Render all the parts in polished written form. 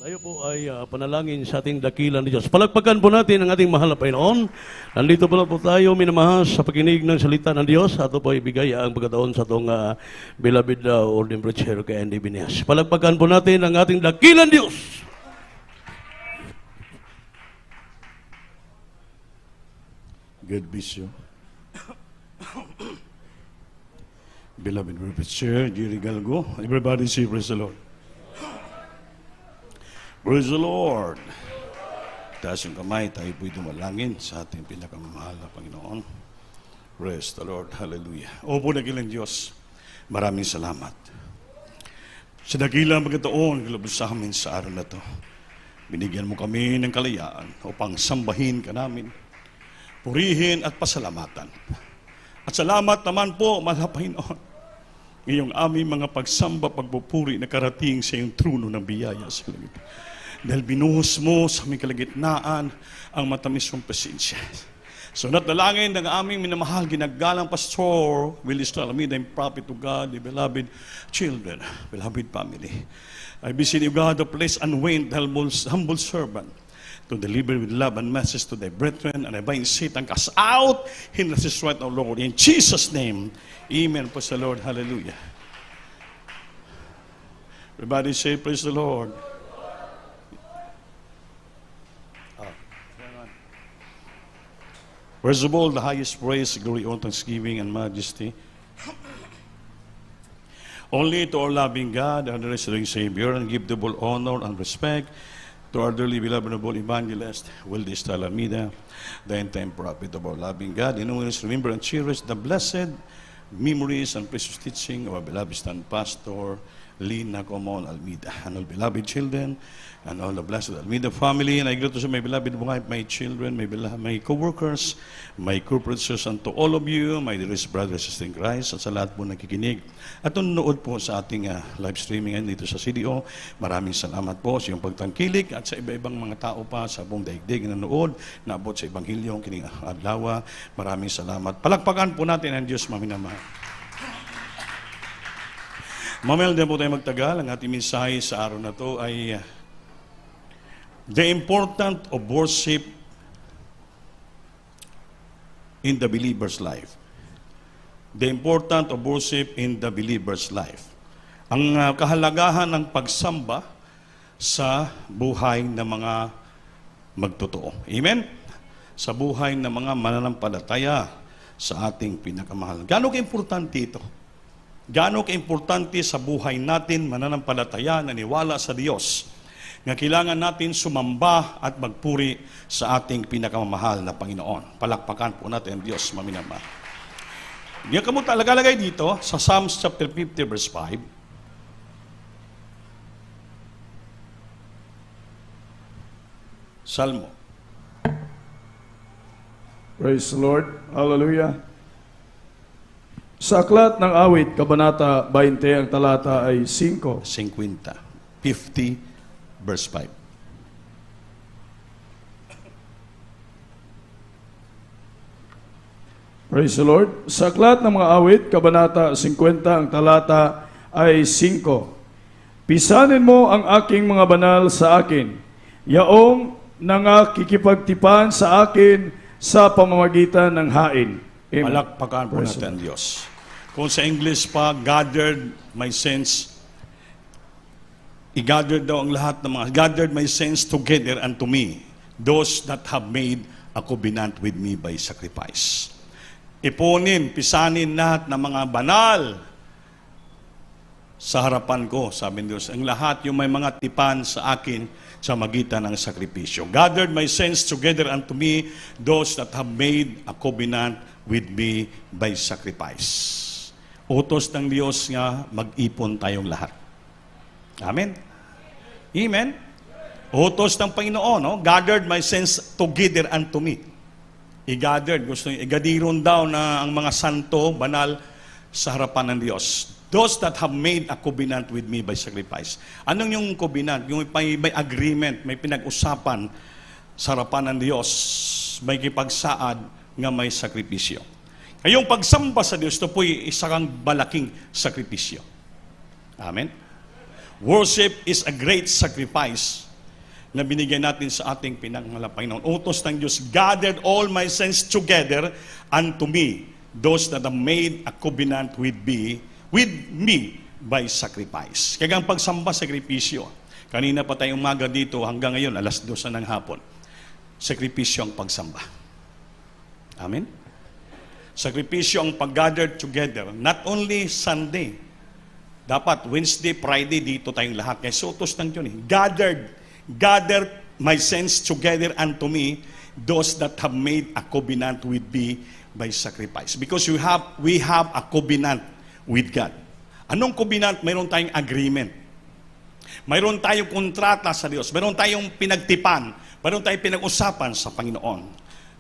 Tayo po ay panalangin sa ating dakilan ni Diyos. Palagpagan po natin ang ating mahal na Panginoon. Nandito po na po tayo minamahal sa pakinig ng salita ng Diyos. Ato po ibigay ang pagkataon sa itong beloved Ordained Preacher kay Andy Binias. Palagpagan po natin ang ating dakilan Diyos. God bless you. Beloved Preacher, Jerry Galgo. Everybody say praise the Lord. Praise the Lord. Taas yung kamay, tayo po'y dumalangin sa ating pinakamamahal na Panginoon. Praise the Lord. Hallelujah. Opo, dakilang Diyos, maraming salamat. Sa dakilang pagkataon, kilabos sa amin sa araw na to, binigyan mo kami ng kalayaan upang sambahin ka namin, purihin at pasalamatan. At salamat naman po, mahal na Panginoon, ngayong aming mga pagsamba, pagpupuri na karating sa iyong trono ng biyaya sa langit. Dahil binuhos mo sa aming kalagitnaan ang matamis mong presensya. So natalangin ng aming minamahal, ginagalang Pastor Willis Talamida, and prophet to God, the beloved children, beloved family. I beseech you, God, to place unweighed, humble servant to deliver with love and message to thy brethren, and I bind Satan cast out in the right of Lord. In Jesus' name, amen. Praise the Lord. Hallelujah. Everybody say, praise the Lord. First of all, the highest praise, glory, honor, thanksgiving, and majesty only to our loving God, our restoring Savior, and give double honor and respect to our dearly beloved noble evangelist, Willis Talamida, the end-time prophet of our loving God, in whom is remember and cherish the blessed memories and precious teaching of our beloved stand pastor, Lina Comon Almeida, and all beloved children, and all the blessed Almeida family. And I greet to my beloved wife, my children, my co-workers, my co-producers, and to all of you, my dearest brothers and sisters in Christ, at sa lahat po nakikinig at nanonood po sa ating live streaming dito sa CDO. Maraming salamat po sa iyong pagtangkilik at sa iba-ibang mga tao pa sa buong daigdig na nanood, naabot sa Ebanghelyo, kining adlaw. Maraming salamat. Palakpakan po natin ang Diyos, maminamahal. Mamaya din po tayo magtagal. Ang ating mensahe sa araw na to ay the importance of worship in the believer's life. The importance of worship in the believer's life. Ang kahalagahan ng pagsamba sa buhay ng mga magtotoo. Amen? Sa buhay ng mga mananampalataya sa ating pinakamahal. Gaano ka-importante ito? Gaano ka-importante sa buhay natin, mananampalataya, naniwala sa Diyos, nga kailangan natin sumamba at magpuri sa ating pinakamamahal na Panginoon. Palakpakan po natin ang Diyos, maminamahal. Hindi ka mo talagalagay dito sa Psalms chapter 50 verse 5. Salmo. Praise the Lord. Hallelujah. Sa aklat ng awit, Kabanata 20, ang talata ay 5. 50 verse 5. Praise the Lord. Sa aklat ng mga awit, Kabanata 50, ang talata ay 5. Pisanin mo ang aking mga banal sa akin, yaong nangakikipagtipan sa akin sa pamamagitan ng hain. Amen. Palakpakan po natin ang Diyos. Kung sa English pa, gathered my saints, i-gathered daw ang lahat ng mga, gathered my saints together unto me, those that have made a covenant with me by sacrifice. Ipunin, pisanin lahat ng mga banal sa harapan ko, sabi ng Diyos. Ang lahat, yung may mga tipan sa akin sa magitan ng sakripisyo. Gathered my saints together unto me, those that have made a covenant with me by sacrifice. Utos ng Diyos nga, mag-ipon tayong lahat. Amen? Amen? Utos ng Panginoon, no? Gathered my saints together unto me. I-gathered, gusto nyo, igadiron daw na ang mga santo, banal, sa harapan ng Diyos. Those that have made a covenant with me by sacrifice. Anong yung covenant? Yung may agreement, may pinag-usapan sa harapan ng Diyos, may kipagsaad nga may sakripisyo. Ngayong pagsamba sa Diyos, ito po'y isang malaking sakripisyo. Amen? Worship is a great sacrifice na binigay natin sa ating pinangalapay noon. Utos ng Diyos, gathered all my saints together unto me, those that have made a covenant with me by sacrifice. Kaya ang pagsamba, sakripisyo. Kanina pa tayong umaga dito, hanggang ngayon, 2:00 ng hapon. Sakripisyo ang pagsamba. Amen? Sakripisyo ang pag-gather together. Not only Sunday. Dapat Wednesday, Friday, dito tayong lahat. Kaya utos ng Diyos, gather my saints together unto me, those that have made a covenant with me by sacrifice. Because we have a covenant with God. Anong covenant? Mayroon tayong agreement. Mayroon tayong kontrata sa Diyos. Mayroon tayong pinagtipan. Mayroon tayong pinag-usapan sa Panginoon.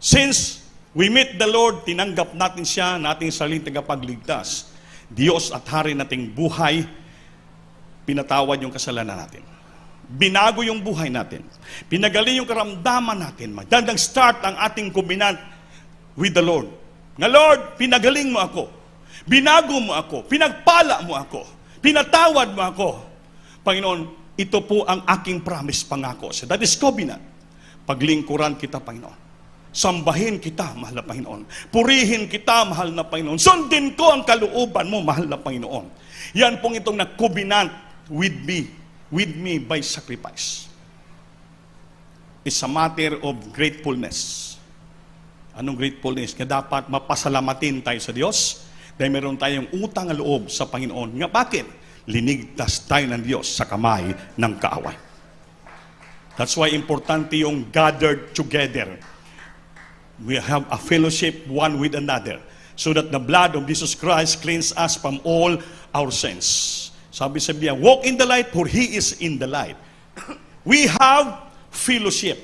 Since we meet the Lord, tinanggap natin siya, nating sariling tagapagligtas. Diyos at Hari nating buhay, pinatawad yung kasalanan natin. Binago yung buhay natin. Pinagaling yung karamdaman natin. Magdandang start ang ating covenant with the Lord. Nga Lord, pinagaling mo ako. Binago mo ako. Pinagpala mo ako. Pinatawad mo ako. Panginoon, ito po ang aking promise pangako. So that is covenant. Paglingkuran kita, Panginoon. Sambahin kita, mahal na Panginoon. Purihin kita, mahal na Panginoon. Sundin ko ang kalooban mo, mahal na Panginoon. Yan pong itong nag-covenant with me by sacrifice. It's a matter of gratefulness. Anong gratefulness? Kaya dapat mapasalamatin tayo sa Diyos dahil meron tayong utang na loob sa Panginoon. Nga bakit? Linigtas tayo ng Diyos sa kamay ng kaaway. That's why importante yung gathered together. We have a fellowship one with another so that the blood of Jesus Christ cleanses us from all our sins. Sabi sa Biblia, walk in the light for He is in the light. We have fellowship.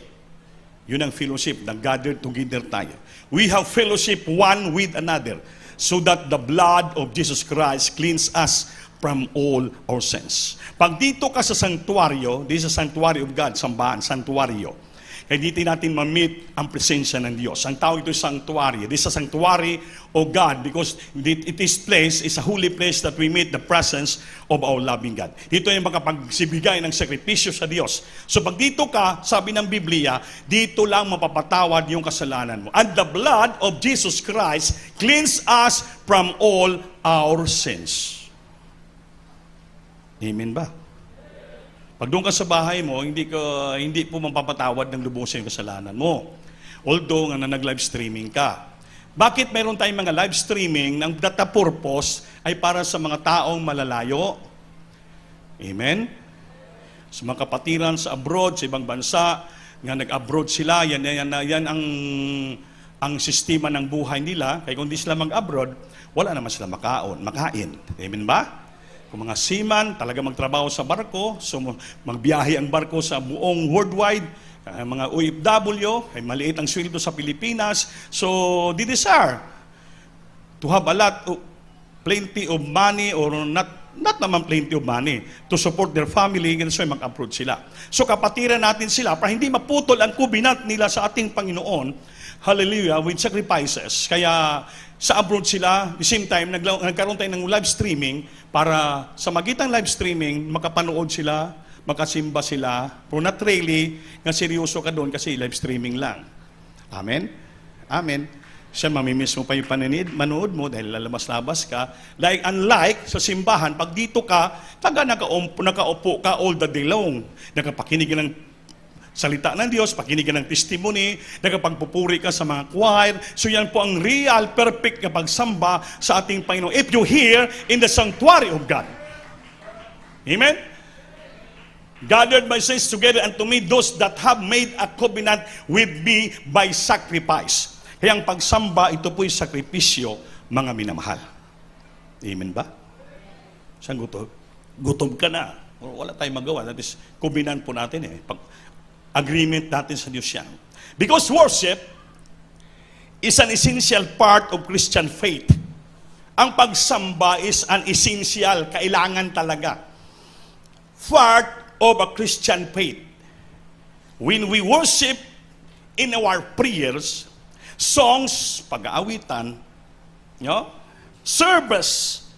Yun ang fellowship, nag-gather together tayo. We have fellowship one with another so that the blood of Jesus Christ cleanses us from all our sins. Pag dito ka sa sanctuaryo, this is sanctuary of God, sambahan, sanctuaryo, kaya dito natin ma-meet ang presensya ng Diyos. Ang tawag ito sanctuary. This is a sanctuary of God because this place is a holy place that we meet the presence of our loving God. Dito yung makapagsibigay ng sakripisyo sa Diyos. So pag dito ka, sabi ng Biblia, dito lang mapapatawad yung kasalanan mo. And the blood of Jesus Christ cleanses us from all our sins. Amen ba? Pag doon ka sa bahay mo, hindi po mapapatawad ng lubos yung kasalanan mo. Although nga nag-live streaming ka. Bakit meron tayong mga live streaming ng data purpose ay para sa mga taong malalayo? Amen? Sa mga kapatiran sa abroad, sa ibang bansa, nga nag-abroad sila, yan ang sistema ng buhay nila. Kaya kung di sila mag-abroad, wala naman sila makain. Amen ba? Kung mga seaman, talaga magtrabaho sa barko, so magbiyahe ang barko sa buong worldwide, mga OFW, ay maliit ang sweldo sa Pilipinas, so they desire to have plenty of money or not naman plenty of money to support their family, and so mag-abroad sila. So kapatiran natin sila para hindi maputol ang covenant nila sa ating Panginoon, hallelujah, with sacrifices. Kaya sa abroad sila, the same time, nagkaroon tayo ng live streaming para sa magitan live streaming, makapanood sila, makasimba sila, pero not really, nga seryoso ka doon kasi live streaming lang. Amen? Amen. Siya, mamimiss mo pa yung manood mo dahil lalabas-labas ka. Like, unlike sa simbahan, pag dito ka, nakaupo ka all the day long. Nakapakinig ng salita ng Diyos, pakinig ka ng testimony, nakapagpupuri ka sa mga choir. So yan po ang real, perfect na pagsamba sa ating Panginoon. If you hear in the sanctuary of God. Amen? Gathered my saints together unto me, those that have made a covenant with me by sacrifice. Kaya ang pagsamba, ito po'y sakripisyo, mga minamahal. Amen ba? Saan gutom? Gutom ka na. Wala tayong magawa. That is, covenant po natin agreement natin sa Diyos yan. Because worship is an essential part of Christian faith. Ang pagsamba is an essential, kailangan talaga. Part of a Christian faith. When we worship in our prayers, songs, pag-aawitan, service,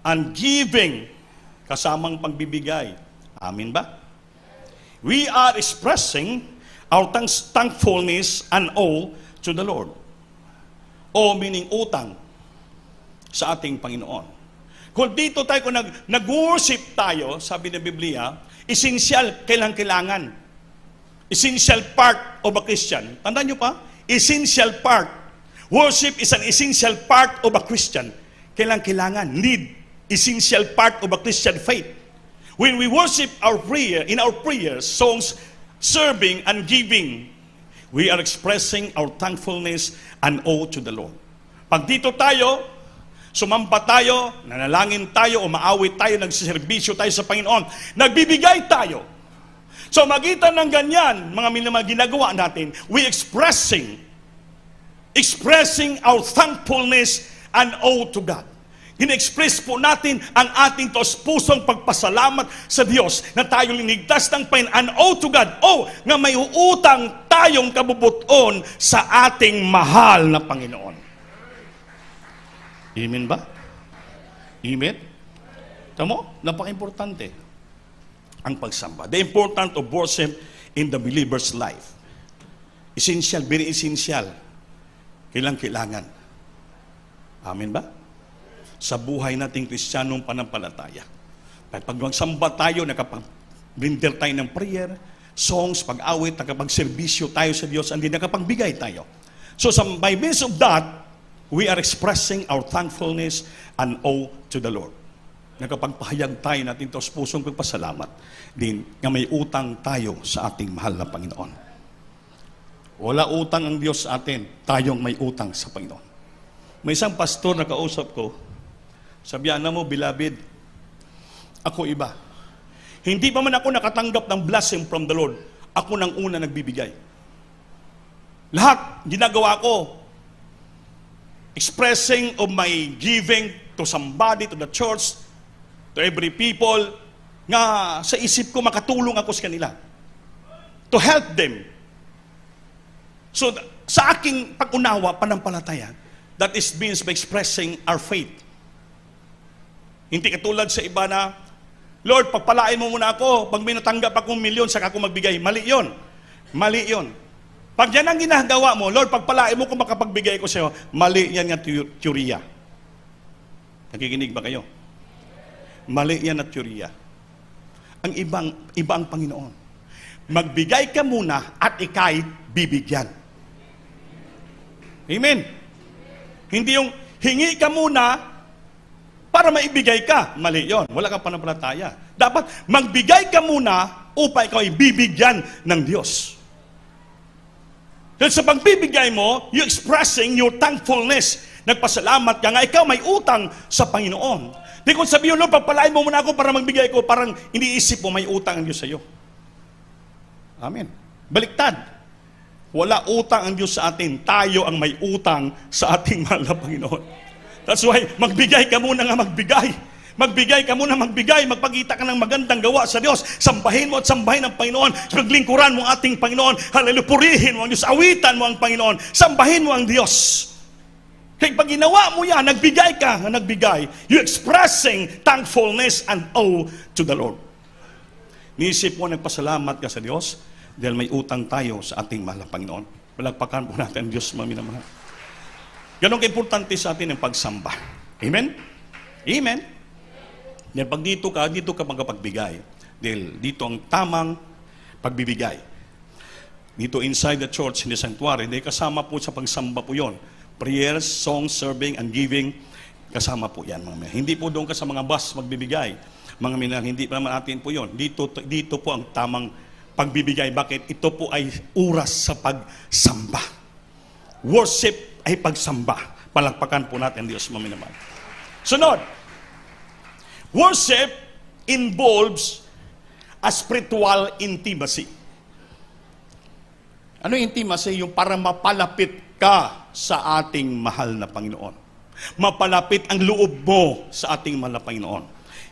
and giving, kasamang pagbibigay. Amin ba? We are expressing our thankfulness and awe to the Lord. O meaning utang sa ating Panginoon. Kung dito tayo, kung nag-worship tayo, sabi ng Biblia, essential, kailangan. Essential part of a Christian. Tandaan nyo pa? Essential part. Worship is an essential part of a Christian. Kailangan. Need. Essential part of a Christian faith. When we worship in our prayers, songs, serving and giving, we are expressing our thankfulness and awe to the Lord. Pag dito tayo, sumamba tayo, nanalangin tayo, umaawit tayo, nagsiservisyo tayo sa Panginoon, nagbibigay tayo. So magitan ng ganyan, mga ginagawa natin, we expressing our thankfulness and awe to God. Gine-express po natin ang ating taos-pusong pagpasalamat sa Diyos na tayo linigtas ng Panginoon and awe to God. Nga may uutang tayong kabubuton sa ating mahal na Panginoon. Amen ba? Amen? Tamo? Napaka-importante ang pagsamba. The importance of worship in the believer's life. Essential, very essential. Kailangan. Amen ba? Sa buhay nating Kristiyanong panampalataya. Pag magsamba tayo, nakapag-render tayo ng prayer, songs, pag-awit, nakapag-servisyo tayo sa Diyos, hindi nakapagbigay tayo. So by means of that, we are expressing our thankfulness and awe to the Lord. Nakapagpahayag tayo natin ito sa pusong pagpasalamat din nga may utang tayo sa ating mahal na Panginoon. Wala utang ang Diyos sa atin, tayong may utang sa Panginoon. May isang pastor na kausap ko, sabihan na mo, beloved, ako iba. Hindi pa man ako nakatanggap ng blessing from the Lord, ako nang una nagbibigay. Lahat, ginagawa ko, expressing of my giving to somebody, to the church, to every people, nga sa isip ko makatulong ako sa kanila. To help them. So, sa aking pag-unawa, panampalataya, that is means by expressing our faith. Hindi katulad sa iba na, Lord, pagpalain mo muna ako, pag may natanggap akong milyon, saka ako magbigay. Mali yon. Pag yan ang ginagawa mo, Lord, pagpalain mo kung makapagbigay ko sa iyo, mali yan nga teorya. Nakikinig ba kayo? Mali yan na teorya. Ang iba ang Panginoon. Magbigay ka muna at ika'y bibigyan. Amen. Hindi yung hingi ka muna para maibigay ka. Mali yon. Wala kang panampalataya. Dapat magbigay ka muna upang ikaw ay bibigyan ng Diyos. Dahil sa pagbibigay mo, you expressing your thankfulness. Nagpasalamat ka nga, ikaw may utang sa Panginoon. Di kung sabihin, Lord, pagpalain mo muna ako para magbigay ko, parang iniisip mo may utang ang Diyos sa iyo. Amen. Baliktad. Wala utang ang Diyos sa atin. Tayo ang may utang sa ating mahal na Panginoon. That's why, magbigay ka muna nga magbigay. Magbigay ka muna magbigay. Magpakita ka ng magandang gawa sa Diyos. Sambahin mo at sambahin ang Panginoon. Paglingkuran mo ang ating Panginoon. Hallelujah. Purihin mo ang Diyos. Awitan mo ang Panginoon. Sambahin mo ang Diyos. Kaya pag ginawa mo yan, nagbigay ka, you're expressing thankfulness and awe to the Lord. Niisip mo, nagpasalamat ka sa Diyos dahil may utang tayo sa ating mahal na Panginoon. Palagpakan po natin ang Diyos, minamahal. Ganon ka-importante sa atin ang pagsamba. Amen? Amen? Dahil pag dito ka magkapagbigay. Dahil dito ang tamang pagbibigay. Dito inside the church, in the sanctuary, dahil kasama po sa pagsamba po yon. Prayers, songs, serving, and giving, kasama po yan. Mga hindi po doon ka sa mga bus magbibigay. Mga minang, hindi pa naman natin po yon. Dito po ang tamang pagbibigay. Bakit? Ito po ay oras sa pagsamba. Worship ay pagsamba. Palakpakan po natin Diyos, maminamahal. Sunod, worship involves a spiritual intimacy. Ano yung intimacy? Yung para mapalapit ka sa ating mahal na Panginoon. Mapalapit ang loob mo sa ating mahal na Panginoon.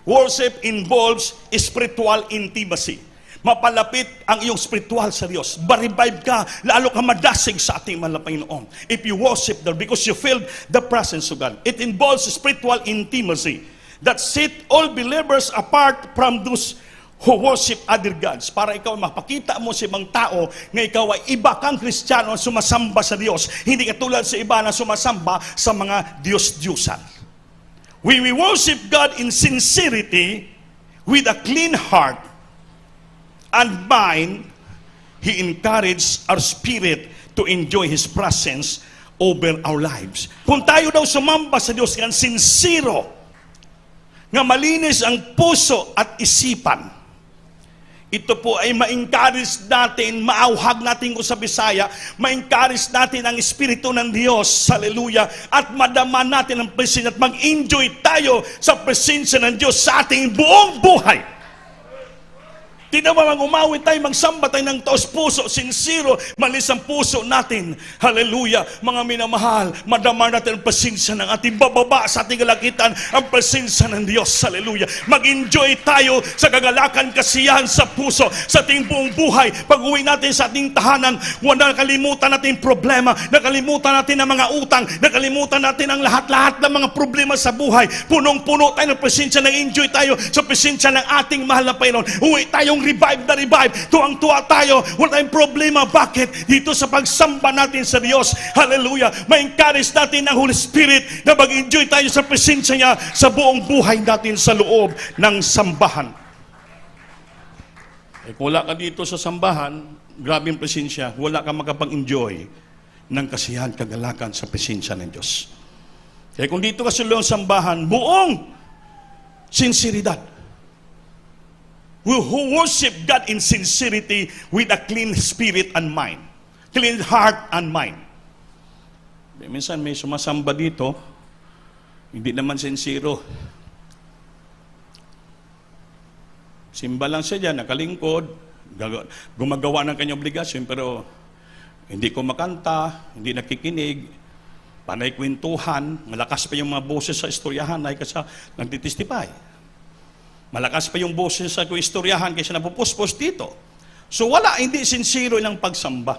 Worship involves spiritual intimacy. Mapalapit ang iyong spiritual sa Diyos. Ba-revive ka, lalo ka madasig sa ating mahal na Panginoon. If you worship there, because you feel the presence of God. It involves spiritual intimacy that set all believers apart from those who worship other gods, para ikaw mapakita mo sa ibang tao na ikaw ay iba kang Kristiyano sumasamba sa Diyos. Hindi katulad sa iba na sumasamba sa mga Diyos-Diyusan. We worship God in sincerity with a clean heart and mind. He encouraged our spirit to enjoy His presence over our lives. Kung tayo daw sumamba sa Diyos ng sincero, nga malinis ang puso at isipan, ito po ay ma-encourage natin, maauhag natin ko sa Bisaya, ma-encourage natin ang Espiritu ng Diyos, hallelujah, at madama natin ang presensya at mag-enjoy tayo sa presensya ng Diyos sa ating buong buhay. Hindi naman umawit tayo, magsamba tayo ng taos puso, sincero, malis ang puso natin. Hallelujah. Mga minamahal, madama natin ang presensya ng ating bababa sa ating kalakitan, ang presensya ng Diyos. Hallelujah. Mag-enjoy tayo sa kagalakan, kasiyahan sa puso, sa ating buong buhay. Pag-uwi natin sa ating tahanan, wala nakalimutan natin problema, nakalimutan natin ang mga utang, nakalimutan natin ang lahat-lahat ng mga problema sa buhay. Punong-puno tayo ng presensya, nag-enjoy tayo sa presensya ng ating mahal na Panginoon. Uwi tayong revive na revive, tuwang-tuwa tayo, wala tayong problema. Bakit? Dito sa pagsamba natin sa Diyos, hallelujah, ma-encourage natin ang Holy Spirit na mag-enjoy tayo sa presensya niya sa buong buhay natin sa loob ng sambahan. Kung wala ka dito sa sambahan, grabe ang presensya, wala ka makapag-enjoy ng kasiyahan, kagalakan sa presensya ng Diyos. Kaya kung dito ka sa loob ng sambahan, buong sinseridad, who worship God in sincerity with a clean spirit and mind. Clean heart and mind. Minsan may sumasamba dito, hindi naman sincero. Simba lang siya dyan, nakalingkod, gumagawa ng kanyang obligasyon, pero hindi kumakanta, hindi nakikinig, panay kwentuhan, malakas pa yung mga boses sa istoryahan, ay kasi nagtitestify. Malakas pa yung boses sa istoryahan kaysa napupuspos dito. So wala, hindi sincero ilang pagsamba.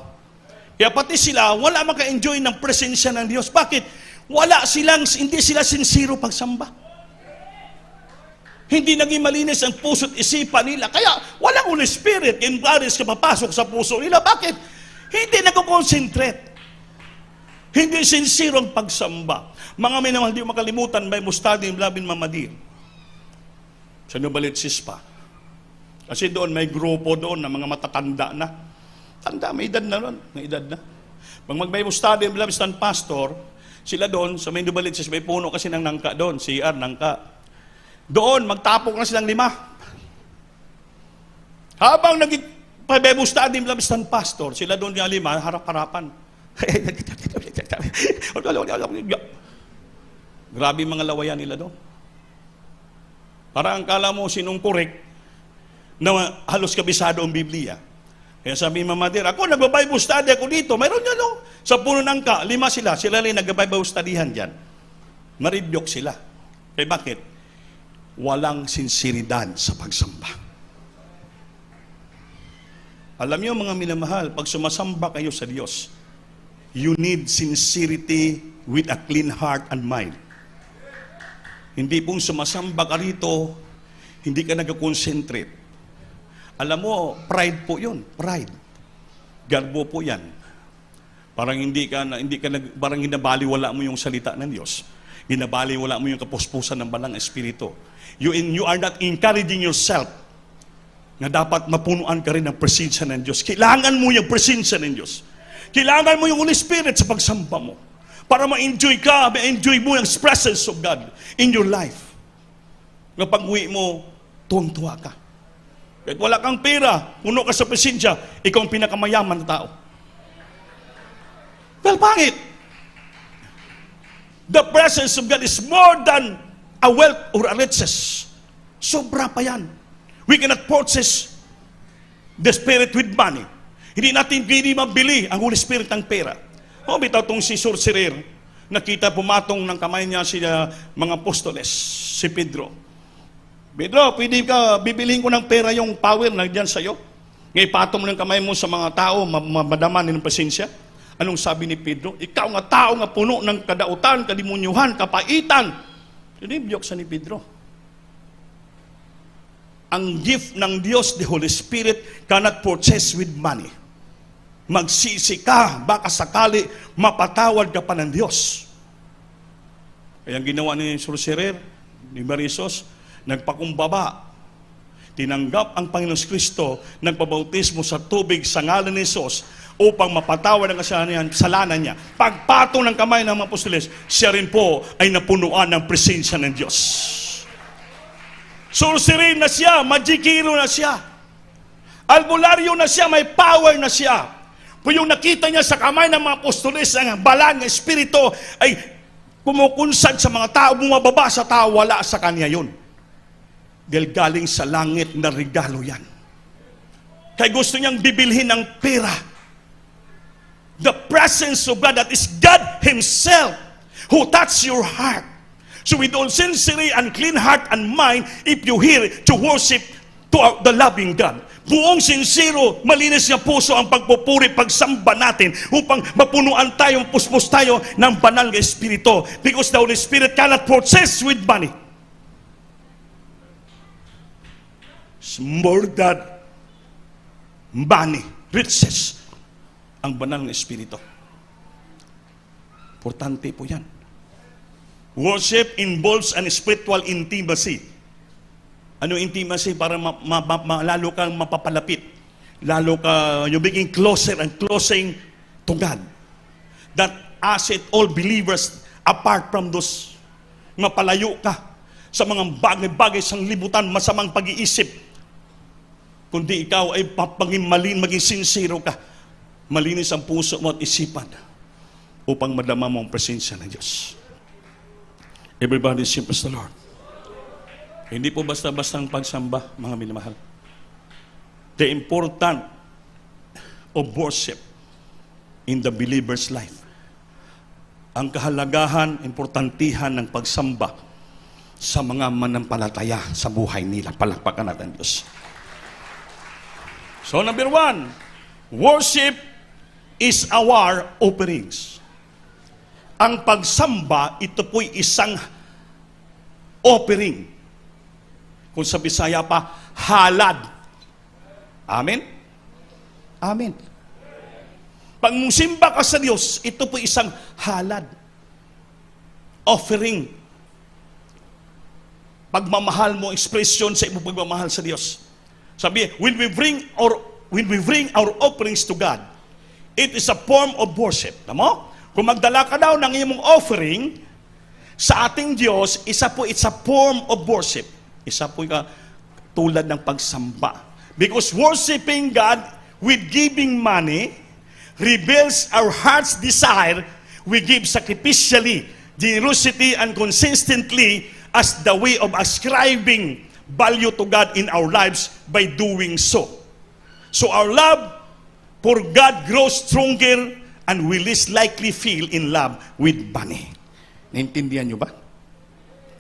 Kaya pati sila, wala maka-enjoy ng presensya ng Diyos. Bakit? Hindi sila sincero pagsamba. Hindi naging malinis ang puso at isipan nila. Kaya walang Holy Spirit, encourage ka papasok sa puso nila. Bakit? Hindi nag-concentrate. Hindi sincero ang pagsamba. Mga minamahal, di makalimutan, Bible study in Labin Mamadir. Sa Novaliches pa. Kasi doon may grupo doon na mga matatanda na. Tanda, may edad na ron. May edad na. Pag mag-Bible study, Labistan Pastor, sila doon, sa may Novaliches, may puno kasi ng nangka doon, CR, nangka. Doon, magtapok na silang 5. Habang nag-Bible study, Labistan Pastor, sila doon yung 5, harap-harapan. Grabe mga lawayan nila doon. Parang kala mo sinong korek na halos kabisado ang Biblia. Kaya sabi ni Mama Dear, ako nag-Bible study ako dito. Mayroon yan no? Sa puno ng 5 sila. Sila rin nag-Bible studyhan dyan. Maribyok sila. Kaya bakit? Walang sinseridad sa pagsamba. Alam niyo mga minamahal, pag sumasamba kayo sa Diyos, you need sincerity with a clean heart and mind. Hindi pong sumasamba ka rito, hindi ka nag-concentrate. Alam mo, pride po yun. Pride. Garbo po yan. Parang parang ginabaliwala mo yung salita ng Diyos. Ginabaliwala mo yung kapuspusan ng Banal na Espiritu. You are not encouraging yourself na dapat mapunuan ka rin ng presensya ng Diyos. Kailangan mo yung presensya ng Diyos. Kailangan mo yung Holy Spirit sa pagsamba mo. Para ma-enjoy ka, ma-enjoy mo yung presence of God in your life. Nga pag-uwi mo, tuwang-tuwa ka. Kahit wala kang pera, puno ka sa presensya, ikaw ang pinakamayaman na tao. Well, pangit. The presence of God is more than a wealth or a riches. Sobra pa yan. We cannot purchase the Spirit with money. Hindi natin pwede mabili ang Holy Spirit ng pera. O, bitaw itong si sorcerer, nakita pumatong ng kamay niya sila mga apostoles, si Pedro. Pedro, pwede ka, bibilihin ko ng pera yung power na dyan sa'yo. Ngayon, patong mo ng kamay mo sa mga tao, madama ng pasensya. Anong sabi ni Pedro? Ikaw nga tao nga puno ng kadautan, kadimunyuhan, kapaitan. Sinibiyok sa ni Pedro. ang gift ng Diyos, the Holy Spirit, cannot purchase with money. Magsisi ka, baka sakali mapatawad ka pa ng Diyos. Kaya ang ginawa ni Sorcerer, ni Marisos, nagpakumbaba. Tinanggap ang Panginoon Kristo, nagpabautismo sa tubig sa ngalan ni Jesus upang mapatawad ang kasalanan niya. Pagpatong ng kamay ng mga apostoles, siya rin po ay napunuan ng presensya ng Diyos. Sorcerer na siya, magikiro na siya. Albularyo na siya, may power na siya. Kung yung nakita niya sa kamay ng mga apostoles, ang balang ng Espiritu ay kumukunsad sa mga tao, bumababa sa tao, wala sa kanya yun. Dahil galing sa langit na regalo yan. Kaya gusto niyang bibilhin ng pera. The presence of God, that is God Himself, who touch your heart. So with all sincerity and clean heart and mind, if you hear to worship to the loving God, buong sincero, malinis na puso ang pagpupuri, pagsamba natin upang mapunuan tayong puspos tayo ng banal na Espiritu. Because the Holy Spirit cannot purchase with money. It's more than money, riches, ang banal na Espiritu. Importante po yan. Worship involves an spiritual intimacy. Ano intimacy? Para lalo kang mapapalapit. Lalo ka, you become closer and closer to God. That as it all believers, apart from those, mapalayo ka sa mga bagay-bagay sa libutan, masamang pag-iisip. Kundi ikaw ay maging sincero ka. Malinis ang puso mo at isipan upang madama mo ang presensya ng Diyos. Everybody sing praise the Lord. Hindi po basta-bastang pagsamba, mga minamahal. The important of worship in the believer's life. Ang kahalagahan, importantihan ng pagsamba sa mga manampalataya sa buhay nila. Palakpakan natin Diyos. So number 1, worship is our offerings. Ang pagsamba, ito po'y isang offering. Kung sa Bisaya pa, halad. Amen? Amen. Pag musimba ka sa Diyos, ito po'y isang halad. Offering. Pagmamahal mo, expression sa iyong pagmamahal sa Diyos. Sabi, when we bring our offerings to God, it is a form of worship. Tama? Kung magdala ka daw ng iyong offering sa ating Diyos, it's a form of worship. Isa po yung tulad ng pagsamba. Because worshiping God with giving money reveals our heart's desire. We give sacrificially, generosity, and consistently as the way of ascribing value to God in our lives by doing so. So our love for God grows stronger and we least likely feel in love with money. Naintindihan nyo ba?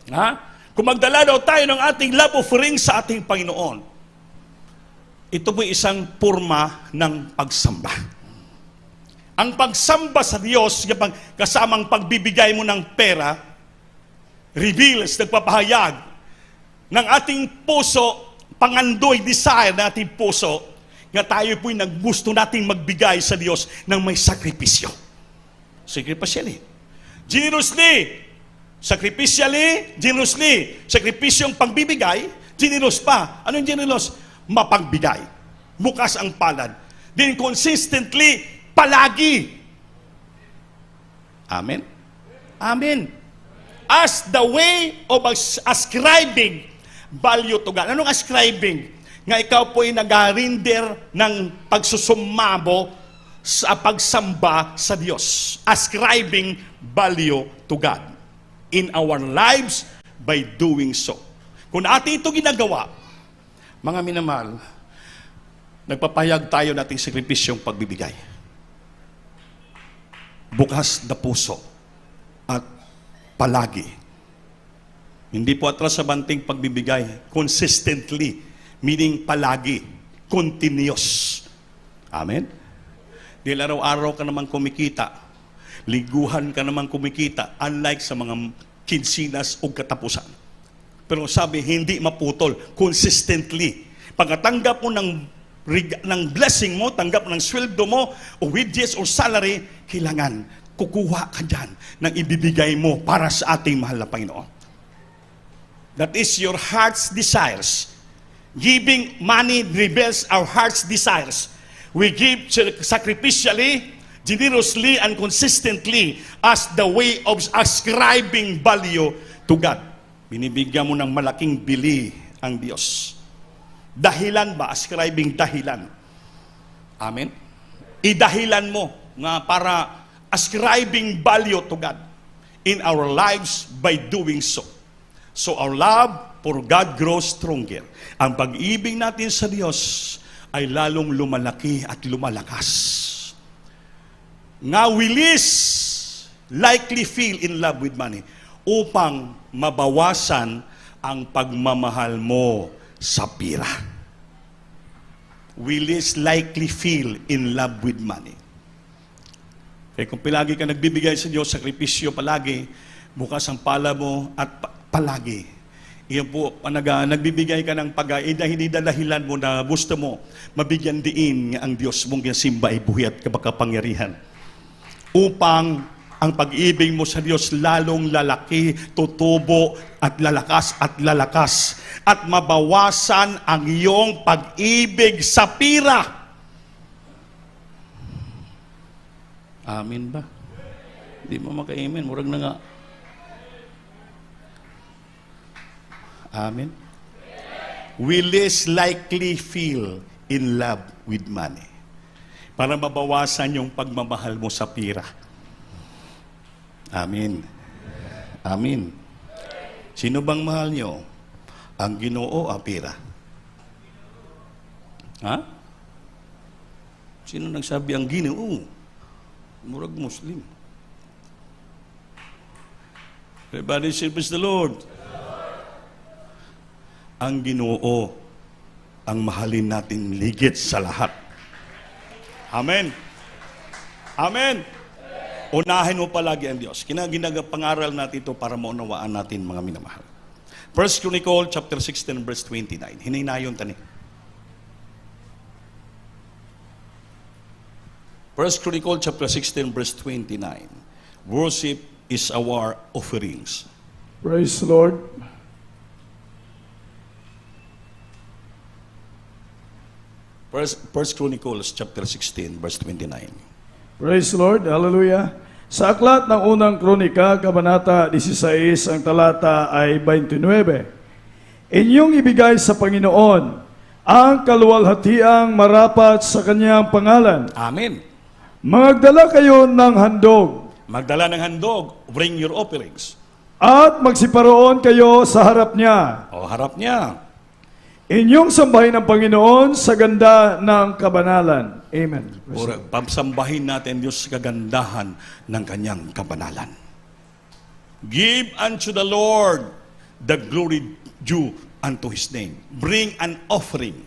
Ha? Kung magdala daw tayo ng ating love offering sa ating Panginoon, ito po isang forma ng pagsamba. Ang pagsamba sa Diyos, kasamang pagbibigay mo ng pera, reveals, nagpapahayag ng ating puso, pangandoy, desire ng ating puso, nga tayo po'y naggusto nating magbigay sa Diyos ng may sakripisyo. Sacrificially. Generously. Sacrificially, generously. Sakripisyong pagbibigay, generous pa. Anong generous? Mapagbigay. Bukas ang palad. Then consistently, palagi. Amen? Amen. As the way of ascribing value to God. Anong ascribing? Nga ikaw po ay nag-render ng pagsusumamo sa pagsamba sa Diyos. Ascribing value to God in our lives by doing so. Kung ating ito ginagawa, mga minamahal, nagpapahayag tayo nating sakripisyong pagbibigay. Bukas na puso at palagi. Hindi po atras sa banting pagbibigay, consistently. Meaning palagi, continuous. Amen? Dahil araw-araw ka naman kumikita, liguhan ka naman kumikita, unlike sa mga kinsinas o katapusan. Pero sabi, hindi maputol. Consistently. Pagkatanggap mo ng blessing mo, tanggap ng sweldo mo, o wages or salary, kailangan kukuha ka dyan ng ibibigay mo para sa ating mahal na Panginoon. That is your heart's desires. Giving money rebels our heart's desires. We give sacrificially, generously, and consistently as the way of ascribing value to God. Binibigyan mo ng malaking bili ang Diyos. Dahilan ba? Ascribing dahilan. Amen? Idahilan mo nga para ascribing value to God in our lives by doing so. So our love for God grows stronger. Ang pag-ibig natin sa Diyos ay lalong lumalaki at lumalakas. Nga we least likely feel in love with money upang mabawasan ang pagmamahal mo sa pira. We least likely feel in love with money. Kaya kung palagi ka nagbibigay sa Diyos, sakripisyo palagi, bukas ang pala mo at palagi. Iyan po, nagbibigay ka ng pagkain na hindi dahilan mo na gusto mo mabigyan diin ang Diyos mong simba ay buhi at kapakapangyarihan. Upang ang pag-ibig mo sa Diyos lalong lalaki, tutubo at lalakas at mabawasan ang iyong pag-ibig sa pira. Amin ba? Hindi mo maka-amen, murag na nga. Amen? We less likely feel in love with money. Para mabawasan yung pagmamahal mo sa pira. Amen. Amen. Sino bang mahal nyo? Ang Ginoo o pira? Ha? Sino nagsabi ang Ginoo? Murag Muslim. Everybody say, praise the Lord. Ang Ginoo ang mahalin natin ligit sa lahat. Amen. Amen. Unahin mo palagi ang Diyos. Pangaral natin ito para maunawaan natin, mga minamahal. 1 Chronicle chapter 16 verse 29. Hininayon tani. 1 Chronicle chapter 16 verse 29. Worship is our offerings. Praise the Lord. First Chronicles chapter 16 verse 29. Praise the Lord. Hallelujah. Sa aklat ng unang kronika, kabanata 16, ang talata ay 29. Inyong ibigay sa Panginoon ang kaluwalhatiang marapat sa kanyang pangalan. Amen. Magdala kayo ng handog. Magdala ng handog, bring your offerings. At magsiparoon kayo sa harap niya. O harap niya. Inyong sambahin ang Panginoon sa ganda ng kabanalan. Amen. Pamsambahin natin Diyos sa kagandahan ng kanyang kabanalan. Give unto the Lord the glory due unto His name. Bring an offering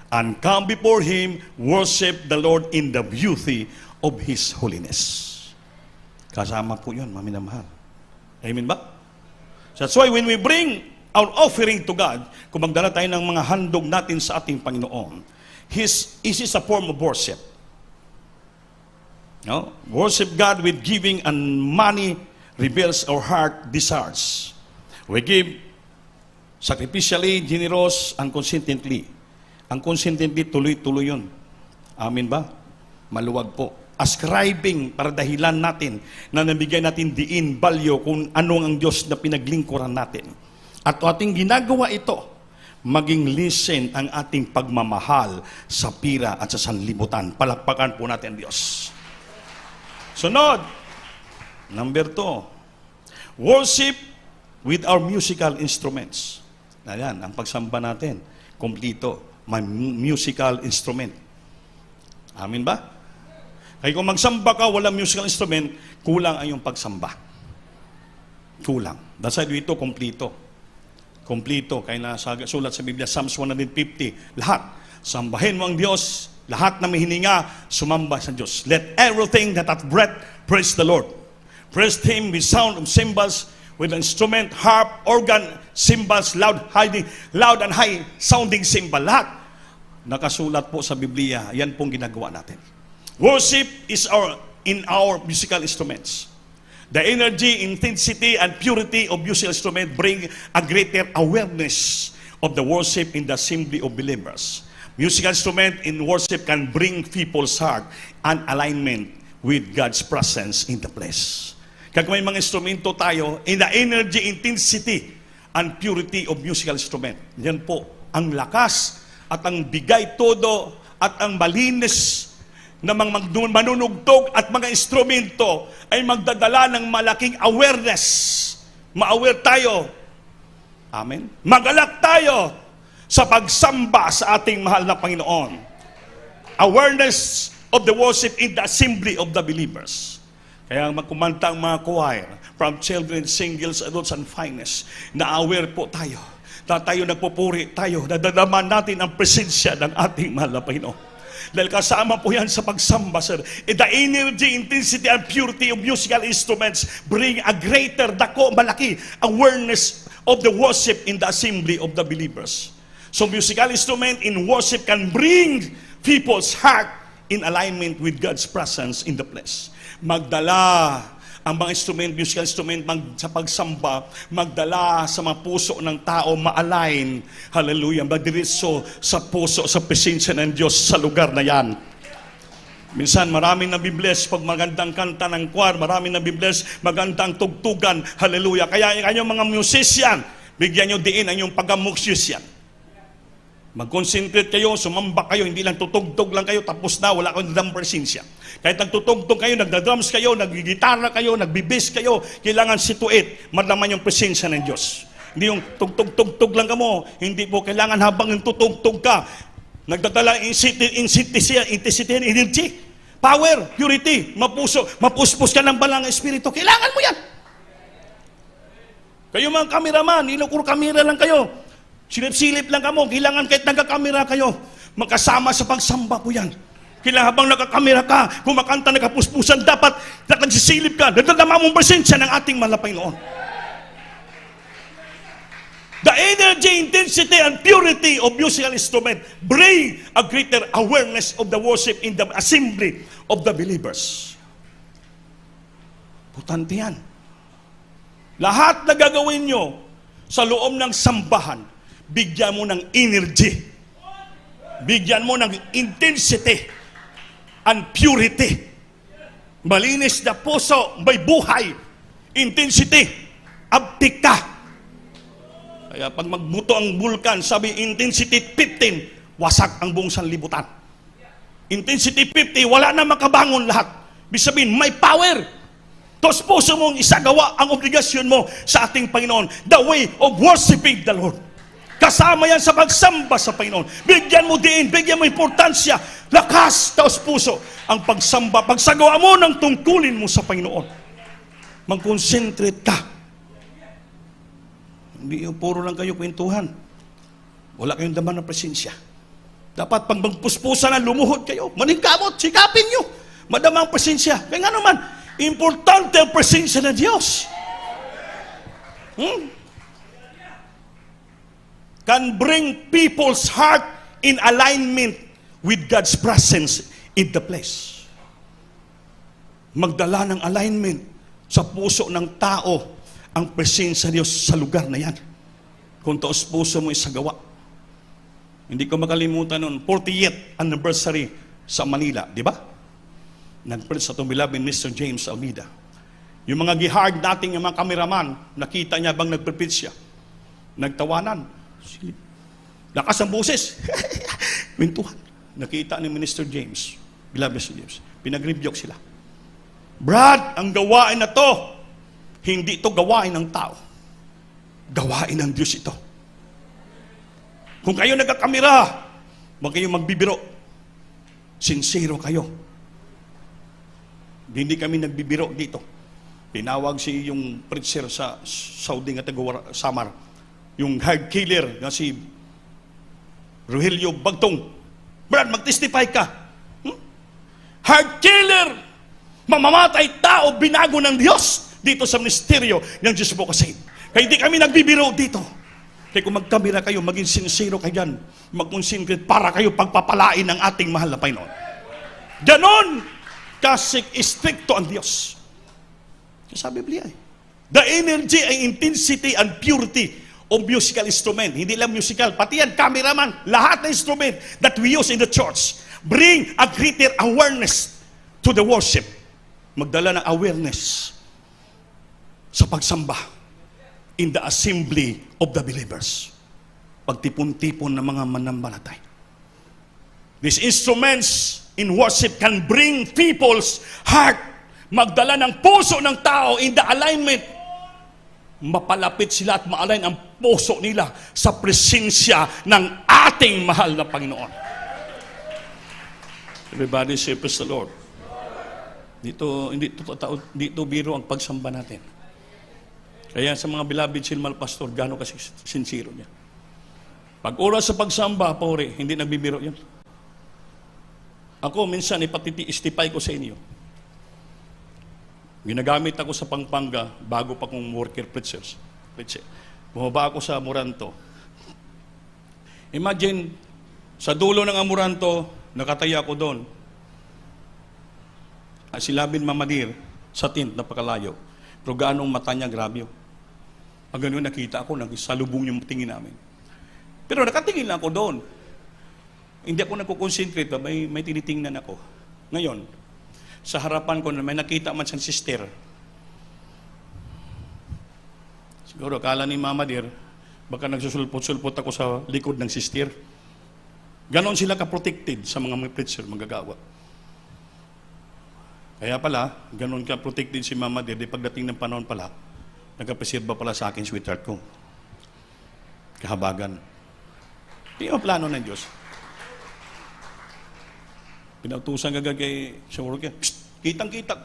and come before Him, worship the Lord in the beauty of His holiness. Kasama po yun, maminamahal. Amen ba? That's why when we bring our offering to God, kung magdala tayo ng mga handog natin sa ating Panginoon, is a form of worship. No? Worship God with giving and money reveals our heart desires. We give sacrificially, generous, and consistently. Ang consistently, tuloy-tuloy yun. Amin ba? Maluwag po. Ascribing, para dahilan natin na nabigyan natin diin, value, kung anong ang Diyos na pinaglingkuran natin. At ating ginagawa ito, maging listen ang ating pagmamahal sa pira at sa sanlibutan. Palakpakan po natin Diyos. Sunod, number 2, worship with our musical instruments. Ayan, ang pagsamba natin, kompleto, may musical instrument. Amin ba? Kaya kung magsamba ka, walang musical instrument, kulang ang iyong pagsamba. Kulang. That's why ito, kompleto. Kompleto, kaya sulat sa Biblia, Psalms 150, lahat. Sambahin mo ang Diyos, lahat na may hininga, sumamba sa Diyos. Let everything that hath breath, praise the Lord. Praise Him with sound of cymbals, with instrument, harp, organ, cymbals, loud and high sounding cymbal. Lahat nakasulat po sa Biblia. Yan pong ginagawa natin. Worship is in our musical instruments. The energy, intensity, and purity of musical instruments bring a greater awareness of the worship in the assembly of believers. Musical instrument in worship can bring people's heart and alignment with God's presence in the place. Kaya may mga instrumento tayo, in the energy, intensity, and purity of musical instrument. Yan po ang lakas at ang bigay todo at ang malinis na mga manunugtog at mga instrumento ay magdadala ng malaking awareness. Ma-aware tayo. Amen. Magalak tayo sa pagsamba sa ating mahal na Panginoon. Awareness of the worship in the assembly of the believers. Kaya magkumanta ang mga choir, from children, singles, adults, and finest, na-aware po tayo. Na tayo nagpupuri tayo, nadadaman natin ang presensya ng ating mahal na Panginoon. Dahil kasama po yan sa pagsamba, sir. The energy, intensity, and purity of musical instruments bring a greater, malaki awareness of the worship in the assembly of the believers. So musical instrument in worship can bring people's heart in alignment with God's presence in the place. Magdala ang mga musical instrument sa pagsamba, magdala sa mga puso ng tao, ma-align, hallelujah, madiretso sa puso, sa presensya ng Diyos sa lugar na yan. Minsan maraming nabibless pag magandang kanta ng choir, maraming nabibless magandang tugtugan, hallelujah. Kaya kanyang mga musician, bigyan nyo diin ang yung pagka-musician. Mag-concentrate kayo, sumamba kayo, hindi lang tutugtog lang kayo, tapos na, wala kayong damang presensya. Kahit nagtutugtog kayo, nagda-drums kayo, nag-gitara kayo, nag-bass kayo, kailangan situate, madlaman yung presensya ng Diyos. Hindi yung tugtog-tugtog lang ka mo, hindi po kailangan habang yung tutugtog ka, nagdadala intensity and energy, power, purity, mapuspos ka ng balang espiritu, kailangan mo yan. Kayo mga kameraman, ilokuro kamera lang kayo, silip-silip lang kamo, kailangan kahit nagkakamera kayo, magkasama sa pagsamba po yan. Kailangan habang nagkakamera ka, kumakanta, nagkapuspusan, dapat nagsisilip ka, nadadama mong presensya ng ating mahal na Panginoon. The energy, intensity, and purity of musical instrument bring a greater awareness of the worship in the assembly of the believers. Putante yan. Lahat na gagawin nyo sa loob ng sambahan, bigyan mo ng energy, bigyan mo ng intensity and purity. Malinis na puso, may buhay, intensity, abtik ka. Kaya pag magbuto ang bulkan, sabi intensity 15, wasak ang buong sanlibutan. Intensity 50, wala na makabangon lahat. Ibig sabihin, may power. Tapos puso mong isagawa ang obligasyon mo sa ating Panginoon, the way of worshiping the Lord. Kasama yan sa pagsamba sa Panginoon. Bigyan mo din, bigyan mo importansya, lakas, taos puso, ang pagsamba. Pagsagawa mo ng tungkulin mo sa Panginoon. Mag-concentrate ka. Hindi yung puro lang kayo kwentuhan. Wala kayong daman ng presensya. Dapat pag magpuspusan na lumuhod kayo, maningkamot, sikapin nyo. Madama ang presensya. Kaya nga naman, importante ang presensya ng Diyos. Can bring people's heart in alignment with God's presence in the place. Magdala ng alignment sa puso ng tao ang presensya ng Diyos sa lugar na yan. Kung taos puso mo isagawa. Hindi ko makalimutan noon, 40th anniversary sa Manila, di ba? Nag-preach sa beloved Mr. James Almeida. Yung mga gihard nating yung mga kameraman, nakita niya bang nag-preach siya. Nagtawanan. Lakas ang boses. Mintuhan. Nakita ni Minister James, beloved Mr. James, pinag-rebuke sila. Brad, ang gawain na to, hindi ito gawain ng tao. Gawain ng Diyos ito. Kung kayo nagkakamera, huwag kayong magbibiro. Sincero kayo. Hindi kami nagbibiro dito. Tinawag si yung preacher sa Saudi nga taga Samar, yung hard killer na si Rogelio Bagtong. Brad, mag-testify ka. Hard killer, mamamatay tao, binago ng Diyos. dito sa ministeryo ng Diyos Advocacy. Kaya hindi kami nagbibiro dito. Kaya kung magkamera kayo, maging sincero kayo dyan, mag-concentrate para kayo pagpapalain ng ating mahal na Panginoon. Ganon kasi stricto ang Diyos. Sa Biblia the energy and intensity and purity of musical instrument. Hindi lang musical, pati yan, cameraman, lahat ng instrument that we use in the church bring a greater awareness to the worship. Magdala ng awareness sa pagsamba in the assembly of the believers. Pagtipon-tipon ng mga mananampalatay. These instruments in worship can bring people's heart, magdala ng puso ng tao in the alignment. Mapalapit sila at ma-align ang puso nila sa presensya ng ating mahal na Panginoon. Everybody say, praise the Lord. Hindi to biro ang pagsamba natin. Kaya sa mga beloved silmal pastor, gano'n kasi sincero niya. Pag oras sa pagsamba, pore, hindi nagbibiro yan. Ako, minsan, ipatitiistify ko sa inyo. Ginagamit ako sa Pampanga bago pa kong worker preacher. Bumaba ako sa Amoranto. Imagine, sa dulo ng Amoranto, nakataya ako doon. Silabin Mamadir, sa tent, napakalayo. Pero gaanong mata niya, grabe. Pag gano'n nakita ako, nagsalubong yung tingin namin. Pero nakatingin lang ako doon. Hindi ako nagkukonsentrate, may tinitingnan ako. Ngayon, sa harapan ko, may nakita man siyang sister. Siguro, akala ni Mama Dear, baka nagsusulpot-sulpot ako sa likod ng sister. Ganon sila ka-protected sa mga preacher, magagawa. Kaya pala, ganon ka-protected si Mama Dear, di pagdating ng panahon pala, nagkapreserba pala sa akin sweetheart ko. Kahabagan. Hindi ang plano ng Diyos. Pinautusan agad kay sa worker. Kitang-kita.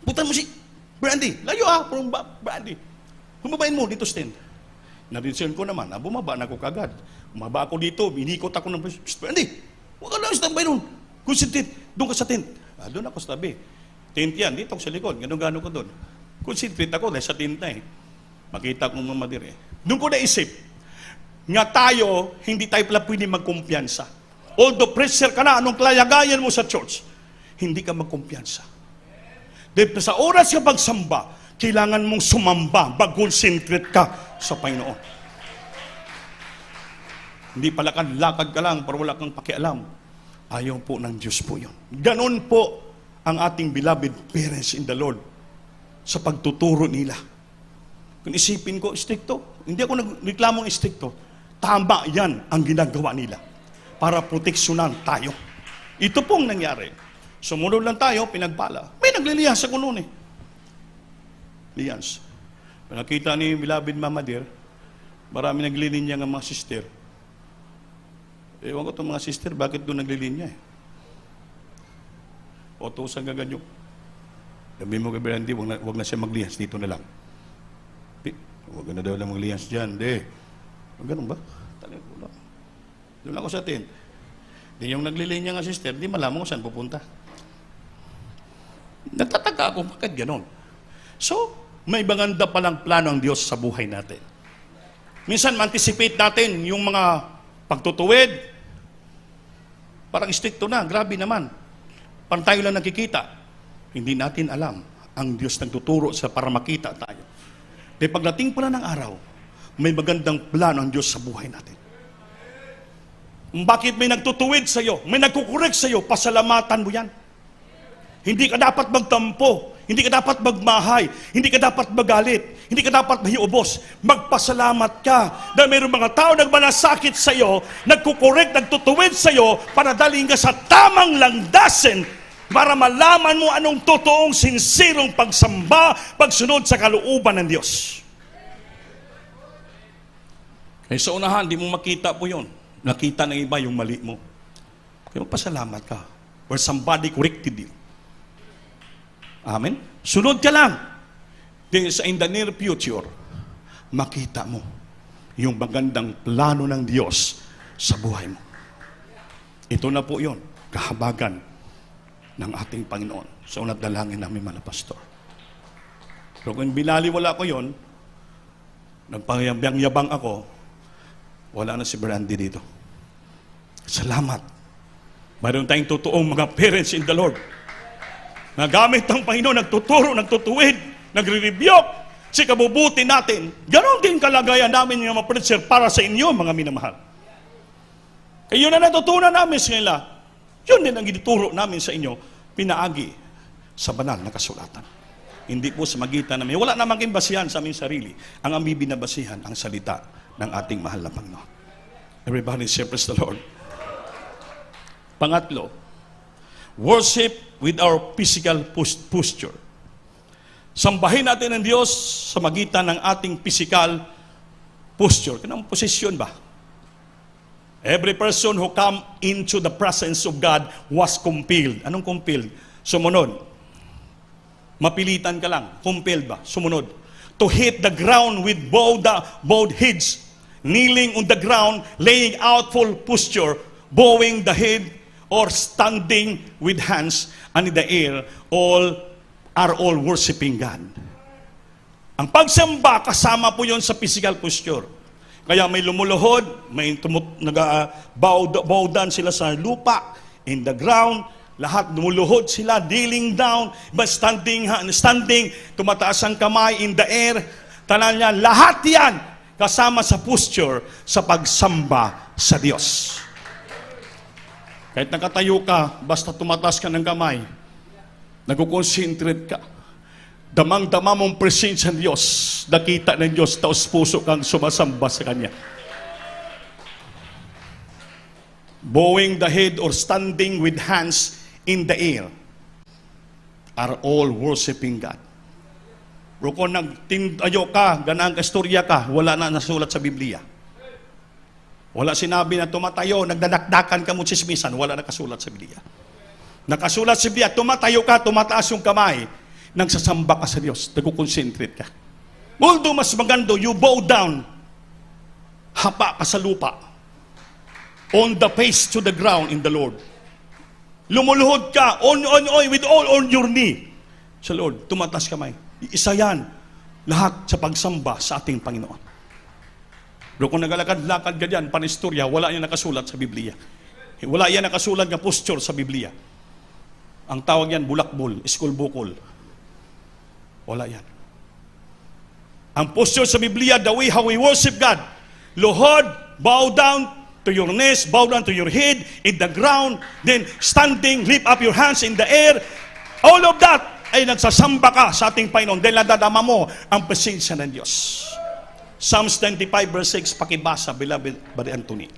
Putan mo si Brandy. Layo from Brandy. Humabain mo dito stand. Na-return ko naman. Bumaba na ako kagad. Bumaba ako dito. Binikot ako ng Brandy. Huwag ka lang standby nun. Concentrate. Doon ka sa tent. Doon ako sa tabi. Tent yan. Dito ako sa likod. Gano'n-gano'n ko doon. Concentrate ako dahil sa tent na eh. Makita kong mamadir eh. Doon ko naisip. Nga tayo, hindi tayo pala pwede magkumpiyansa. Although preacher ka na, anong kalagayan mo sa church, hindi ka magkumpiyansa. Dahil sa oras ka pagsamba, kailangan mong sumamba, mag-concentrate ka sa Panginoon. Hindi pala lakad ka lang, para wala kang pakialam. Ayaw po ng Diyos po yun. Ganon po ang ating beloved parents in the Lord sa pagtuturo nila. Kung isipin ko, stricto. Hindi ako nagreklamong stricto. Tama yan ang ginagawa nila para proteksyonan tayo. Ito pong nangyari. Sumunod lang tayo, pinagpala. May nagliliyas ako noon eh. Liyans. Nakita ni beloved Mama Dear, marami naglilinya ng mga sister. Ewan ko itong mga sister, bakit doon naglilinya eh? O tusan ka ganyo. Sabi mo kay Brandy, wag na siya magliyas, dito na lang. Huwag na daw lang magliyas dyan, de. Ganun ba? Doon ako sa tent. Di yung naglilinya nga sister, di malaman ko saan pupunta. Nagtataka ako, bakit ganon? So, may maganda palang plano ang Diyos sa buhay natin. Minsan, ma-anticipate natin yung mga pagtutuwid. Parang stricto na, grabe naman. Parang tayo lang nakikita. Hindi natin alam ang Diyos nagtuturo sa para makita tayo. Dahil pagdating pala ng araw, may magandang plano ang Diyos sa buhay natin. Bakit may nagtutuwid sa iyo, may nagkukorek sa iyo, pasalamatan mo yan. Hindi ka dapat magtampo, hindi ka dapat magmahay, hindi ka dapat magalit, hindi ka dapat mahiubos. Magpasalamat ka dahil mayroong mga tao nagmalasakit sa iyo, nagkukorek, nagtutuwid sa iyo para dalhin ka sa tamang landasin para malaman mo anong totoong sinsirong pagsamba, pagsunod sa kalooban ng Diyos. Eh sa unahan, di mo makita po yun. Nakita ng iba yung mali mo. Kaya magpasalamat ka. Or somebody corrected you. Amen? Sunod ka lang. Then in the near future, makita mo yung magandang plano ng Diyos sa buhay mo. Ito na po yun, kahabagan ng ating Panginoon. Sa unat dalangin namin, mga pastor. Pero kung binaliwala ko yon, nagpangyabang-yabang ako, wala na si Brandy dito. Salamat. Mayroon tayong totoong mga parents in the Lord. Nagamit ng Panginoon, nagtuturo, nagtutuwid, nagre-rebuke sa kabubuti natin. Ganon din kalagayan namin yung mga preacher para sa inyo, mga minamahal. Kaya yun na natutunan namin sa kanila. Yun din ang ituturo namin sa inyo, pinaagi sa banal na kasulatan. Hindi po sa magitan namin. Wala namang basihan sa aming sarili. Ang aming binabasihan, ang salita ng ating mahal na Panginoon. Everybody say, praise the Lord. Pangatlo, worship with our physical posture. Sambahin natin ang Diyos sa magitan ng ating physical posture. Kanang posisyon ba? Every person who come into the presence of God was compelled. Anong compelled? Sumunod. Mapilitan ka lang. Compelled ba? Sumunod. To hit the ground with bowed heads, kneeling on the ground, laying out full posture, bowing the head, or standing with hands in the air, all are all worshiping God. Ang pagsamba, kasama po yon sa physical posture. Kaya may lumuluhod, may bow down sila sa lupa, in the ground, lahat lumuluhod sila, kneeling down, but standing, tumataas ang kamay in the air, tanan niya, lahat yan, kasama sa posture, sa pagsamba sa Diyos. Kahit nakatayo ka, basta tumataas ka ng kamay, nag-concentrate ka, damang-dama mong presensya ng Diyos, nakita ng Diyos, taos puso kang sumasamba sa Kanya. Bowing the head or standing with hands in the air are all worshiping God. Pero kung nagtindayo ka, ganang kastorya ka, wala na nasulat sa Biblia. Wala sinabi na tumatayo, nagdadakdakan ka mo sismisan, wala nakasulat sa Biblia. Nakasulat sa Biblia, tumatayo ka, tumataas yung kamay, nagsasamba ka sa Diyos, nagkukonsentrate ka. Although mas magando, you bow down, hapa ka sa lupa, on the face to the ground in the Lord. Lumuluhod ka, with all on your knee, sa Lord, tumataas kamay. Isa yan, lahat sa pagsamba sa ating Panginoon. Pero kung nagalakad-lakad ka dyan, panistorya, wala yan nakasulat sa Biblia. Wala yan nakasulat na posture sa Biblia. Ang tawag yan, bulakbol, iskulbukol. Wala yan. Ang posture sa Biblia, the way how we worship God, luhod, bow down to your knees, bow down to your head, in the ground, then standing, lift up your hands in the air. All of that ay nagsasamba ka sa ating Panginoon dahil nadadama mo ang presensya ng Diyos. Psalms 25 verse 6, pakibasa, beloved Brother Anthony.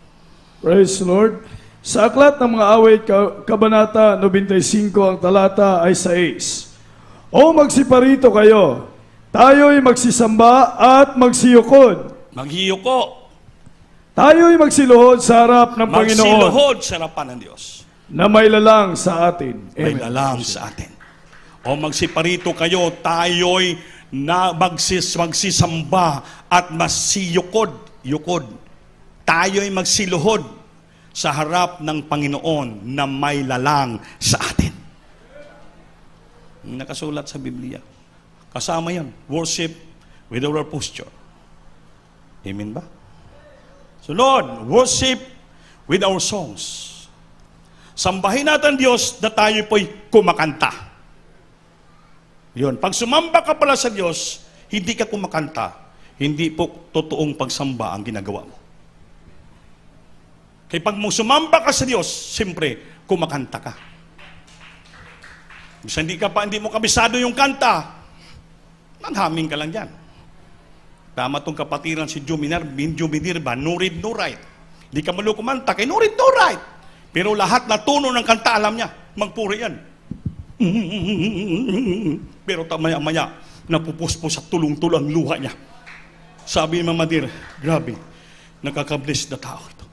Praise the Lord. Sa aklat ng mga awit, Kabanata 95, ang talata ay 6. O magsiparito kayo, tayo'y magsisamba at magsiyukod. Maghiyuko. Tayo'y magsiluhod sa harap ng Panginoon. Magsiluhod sa harapan ng Diyos. Na may lalang sa atin. May Amen. lalang sa atin. O magsiparito kayo, tayo'y na magsisamba at masiyukod. Tayo'y magsiluhod sa harap ng Panginoon na may lalang sa atin. Nakasulat sa Biblia. Kasama yan. Worship with our posture. Amen ba? So Lord, worship with our songs. Sambahin natin Diyos na tayo po'y kumakanta. Yun. Pag sumamba ka pala sa Diyos, hindi ka kumakanta, hindi po totoong pagsamba ang ginagawa mo. Kaya pag sumamba ka sa Diyos, siyempre, kumakanta ka. Bisa hindi mo kabisado yung kanta, nanghaming ka lang dyan. Tama tong kapatiran si Juminir ba, no read, no write. Hindi ka malo kumanta, kay no read, no write. Pero lahat na tono ng kanta, alam niya, magpuri yan. Pero maya-maya, napupuspos sa tulong-tulong luha niya. Sabi ni Mama Dir, grabe, nakakabless na tao ito.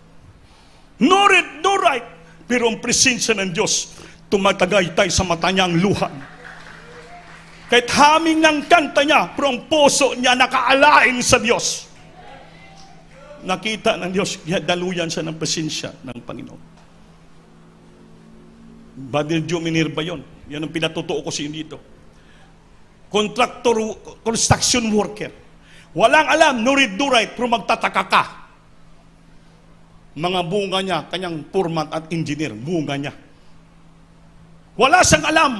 No read, no write, pero ang presensya ng Diyos, tumatagaytay sa mata niya ang luha. Kahit haming ng kanta niya, pero ang puso niya nakaalain sa Diyos. Nakita ng Diyos, daluyan siya ng presensya ng Panginoon. Badil Juminir ba yun? Yan ang pinatutuo ko sa inyo dito. contractor, construction worker. Walang alam, no read, no write, pero magtataka ka. Mga bunga niya, kanyang foreman at engineer, bunga niya. Wala siyang alam,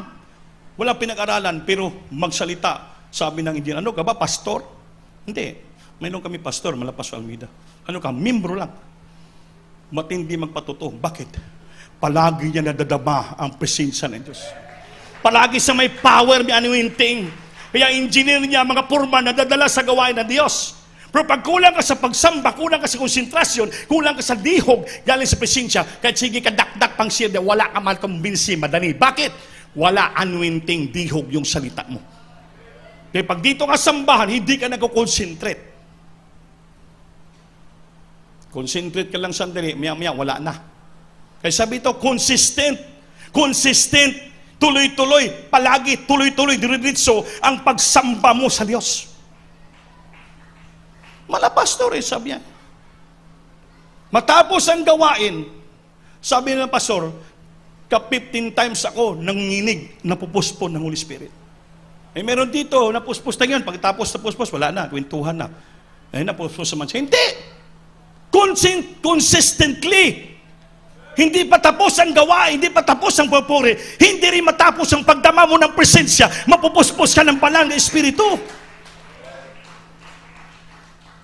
walang pinag-aralan, pero magsalita. Sabi ng engineer, ano ka ba, pastor? Hindi, mayroon kami pastor, Malapas Almeida. Ano ka, membro lang. Matindi magpatuto. Bakit? Palagi niya nadadama ang presensya ng Diyos. Palagi sa may power, may anointing. Kaya engineer niya, mga purman, nadadala sa gawain ng Diyos. Pero pag kulang ka sa pagsamba, kulang ka sa konsentrasyon, kulang ka sa dihog, galing sa presensya, kahit sige ka dakdak pang siya, wala ka man kumbinsi, madani. Bakit? Wala anointing dihog yung salita mo. Kaya pag dito ka sambahan, hindi ka nag-concentrate. Concentrate ka lang sandali, maya-maya, wala na. Kaya sabi ito, consistent, tuloy-tuloy, palagi, tuloy-tuloy, diretso ang pagsamba mo sa Diyos. Pastor sabi yan. Matapos ang gawain, sabi ng pastor, 15 times ako nanginginig, napupuspon ng Holy Spirit. Meron dito, napuspos na yun. Pagkatapos napuspos, wala na, kwentuhan na. Napuspos naman siya. Hindi! Consistently. Hindi pa tapos ang gawain, hindi pa tapos ang papuri, hindi rin matapos ang pagdama mo ng presensya, mapupuspos ka ng banal na Espiritu.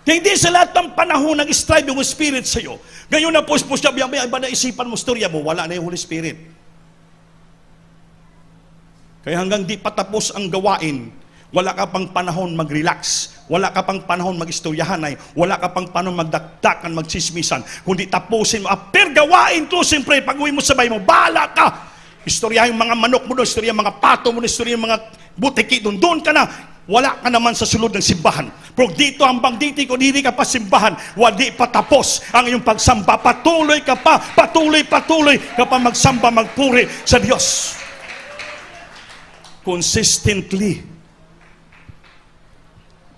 Hindi sa lahat ng panahon nag-strive yung Spirit sa iyo. Ngayon na puspos ka, may iba na isipan mo, storya mo, wala na yung Holy Spirit. Kaya hanggang di patapos ang gawain, wala ka pang panahon mag-relax, wala ka pang panahon mag-istoryahanay, wala ka pang panahon magdakdakan, magsismisan. Kundi tapusin mo, after gawain to, siyempre, pag-uwi mo sa bahay mo, bahala ka. Istoryahin yung mga manok mo doon, istoryahin yung mga pato mo doon, istoryahin yung mga butiki doon, doon ka na. Wala ka naman sa sulod ng simbahan. Pero dito hambang dito kung hindi ka pa simbahan, wadi pa tapos ang iyong pagsamba. Patuloy ka pa, patuloy ka pa magsamba, magpuri sa Diyos. Consistently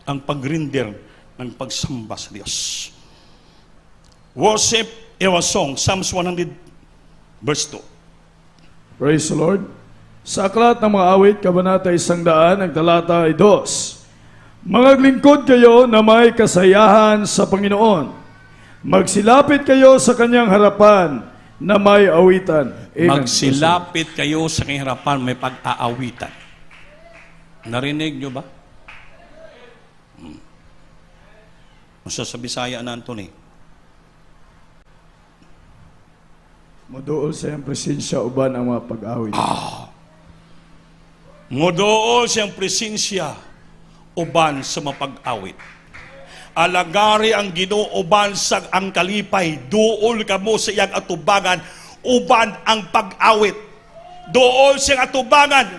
ang pag-render ng pagsamba sa Diyos. Worship, a song, Psalms 100 verse 2. Praise the Lord. Sa aklat ng mga awit, kabanata 100, ang talata ay 2. Maglingkod kayo na may kasayahan sa Panginoon. Magsilapit kayo sa kanyang harapan na may awitan. Amen. Magsilapit kayo sa kanyang harapan, may pag-aawitan. Narinig nyo ba? Masa sa Bisaya na Anthony. Moduol sa iyang presensya uban ang mga pag-awit. Modool siyang presensya uban sa mapag-awit. Alagari ang Ginoo uban sa ang kalipay, duol ka mo sa iyang atubangan uban ang pag-awit. Duol siyang atubangan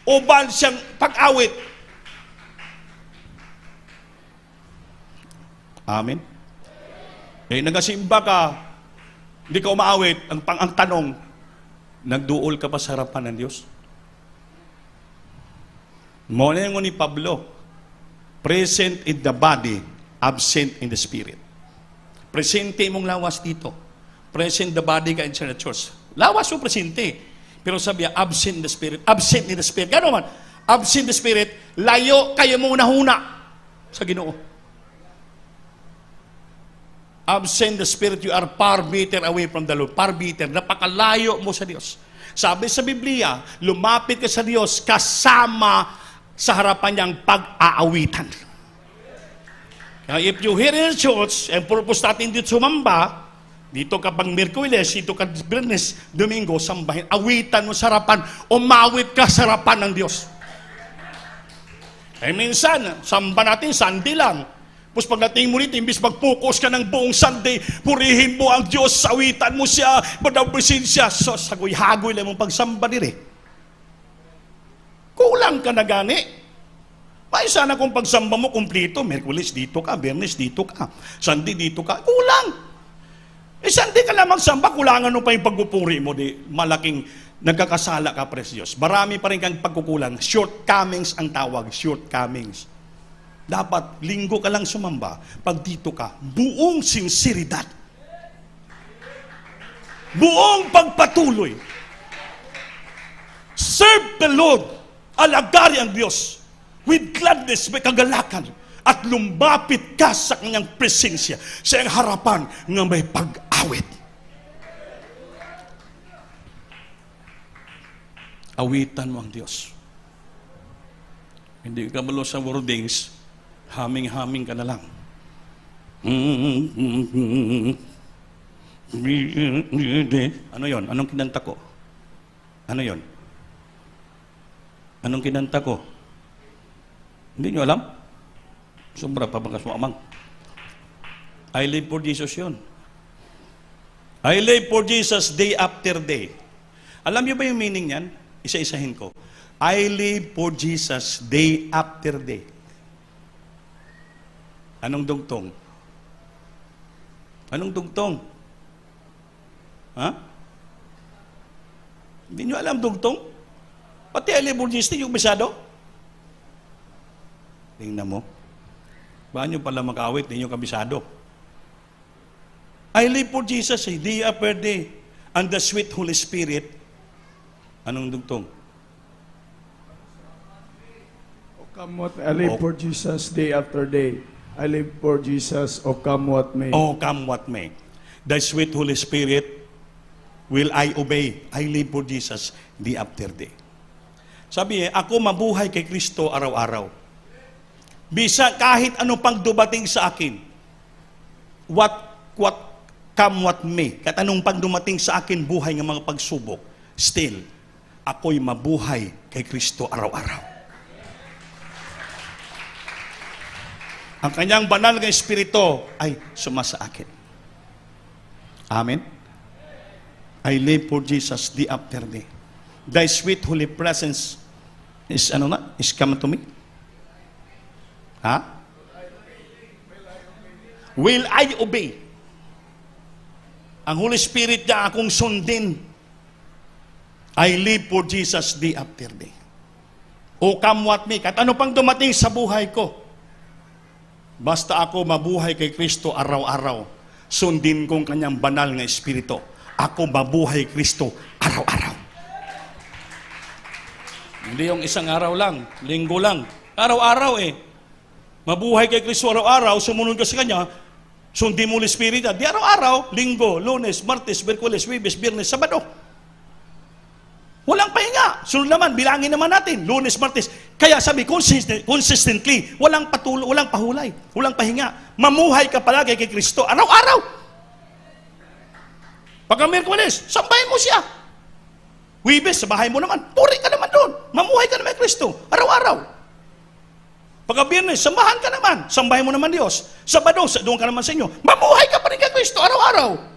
uban siyang pag-awit. Amen. Nagasimba ka, hindi ka umaawit, ang tanong, nagduol ka pa sa harapan ng Diyos? Muna yung ni Pablo, present in the body, absent in the spirit. Presente mong lawas dito. Present the body ka inside the church. Lawas mo presente. Pero sabi niya, absent in the spirit. Absent in the spirit. Gano'n man? Absent in the spirit, layo kayo mong nahuna sa Ginoo. Absent in the spirit, you are far better away from the Lord. Far better. Napakalayo mo sa Diyos. Sabi sa Biblia, lumapit ka sa Diyos kasama sa harapan niyang pag-aawitan. Now, if you hear in the church, and purpose natin dito sumamba, dito ka pang Miyerkules, dito ka Biyernes, Domingo, sambahin, awitan mo sa harapan, umawit ka sa harapan ng Diyos. Minsan, samba natin, Sunday lang. Tapos pagdating mo rito, imbis mag-focus ka ng buong Sunday, purihin mo ang Diyos, awitan mo siya, madawisin siya, so sagoy-hagoy lang mong pagsamba nila. Kulang ka na gani. May sana kung pagsamba mo kumplito, Miyerkules dito ka, Biyernes dito ka, Sunday dito ka, kulang. Sunday ka lang magsamba, kulangan mo pa yung pagpupuri mo, di malaking nagkakasala ka, Diyos. Marami pa rin kang pagkukulang. Shortcomings ang tawag, shortcomings. Dapat linggo ka lang sumamba, pag dito ka, buong sinseridad. Buong pagpatuloy. Serve the Lord. Alagari ang Diyos. with gladness, may kagalakan, at lumapit ka sa kanyang presensya, sa iyang harapan nga may pag-awit. Awitan mo ang Diyos. Hindi ka malo sa wordings, haming-haming ka na lang. Ano yon? Anong kinanta ko? Ano yon? Anong kinanta ko? Hindi nyo alam? Sobra pa bang kaswamang. I live for Jesus yun. I live for Jesus day after day. Alam niyo ba yung meaning niyan? Isa-isahin ko. I live for Jesus day after day. Anong dugtong? Anong dugtong? Ha? Hindi nyo alam dugtong? Pati I live for Jesus, yung bisado? Tingnan mo. Baan nyo pala makawit, hindi nyo kabisado. I live for Jesus day after day. And the sweet Holy Spirit. Anong dugtong? Come what I live for Jesus day after day. I live for Jesus, O come what may. Oh, come what may. The sweet Holy Spirit will I obey. I live for Jesus day after day. Sabi ako mabuhay kay Kristo araw-araw. Bisa kahit ano pang dumating sa akin. What come what may. Kahit anong pang dumating sa akin buhay ng mga pagsubok. Still, ako'y mabuhay kay Kristo araw-araw. Ang kanyang banal na espiritu ay sumasa akin. Amen? I live for Jesus day after day. Thy sweet holy presence is is come to me. Ha? Will I obey? Ang Holy Spirit niya akong sundin. I live for Jesus day after day. O come what may. At ano pang dumating sa buhay ko? Basta ako mabuhay kay Kristo araw-araw, sundin kong kanyang banal na espiritu. Ako mabuhay Kristo araw-araw. Hindi yung isang araw lang, linggo lang. Araw-araw Mabuhay kay Kristo araw-araw, sumunod ka sa kanya, sundin mo ang espiritu. Di araw-araw, linggo, Lunes, Martes, Miyerkules, Huwebes, Biyernes, Sabado. Walang pahinga. Sunod naman, bilangin naman natin. Lunes, Martes. Kaya sabi, consistently, walang walang pahulay, walang pahinga. Mamuhay ka palagi kay Kristo. Araw-araw. Pagka Miyerkules, sambahin mo siya. Huwebes, sa bahay mo naman. Puri ka naman doon. Mamuhay ka naman kay Kristo. Araw-araw. Pagka Biyernes, sambahan ka naman. Sambahin mo naman Diyos. Sabado, doon ka naman sa inyo. Mamuhay ka pa rin kay Kristo. Araw-araw.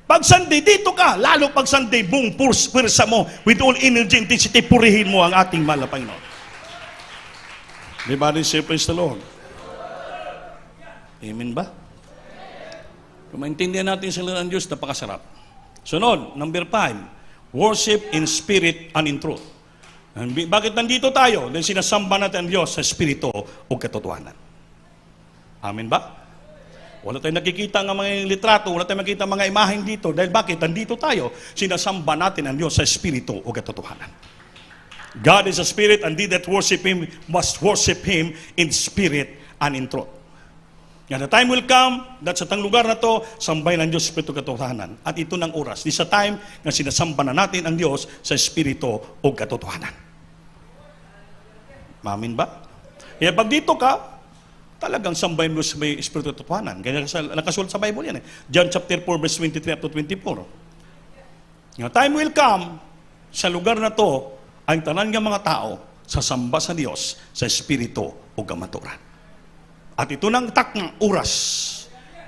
Pag Sunday, dito ka. Lalo pag Sunday, buong pursa mo, with all energy, intensity, purihin mo ang ating mahal na Panginoon. Everybody say, praise the Lord. Amen ba? Kung maintindihan natin sa salita ng Diyos, napakasarap. Sunod, number 5, worship in spirit and in truth. Bakit nandito tayo? Dahil sinasamba natin ang Diyos sa espiritu o katotohanan. Amen ba? Wala tayong nakikita ng mga litrato, wala tayong makikita mga imaheng dito. Dahil bakit? Nandito tayo, sinasamba natin ang Diyos sa espiritu o katotohanan. God is a spirit, and they that worship Him must worship Him in spirit and in truth. And the time will come, that sa tang lugar na to, sambay ng Diyos sa espiritu katotohanan. At ito ng oras. This is a time na sinasamba na natin ang Diyos sa espiritu o katotohanan. Mamin ba? Kaya pag dito ka, talagang sambahin mo sa may espiritu katotohanan. Kaya nakasulat sa Bible yan John chapter 4 verse 23 up to 24. The time will come, sa lugar na to, ang tanan ng mga tao, sasamba sa Diyos sa espiritu o kamaturan. At ito ng takang oras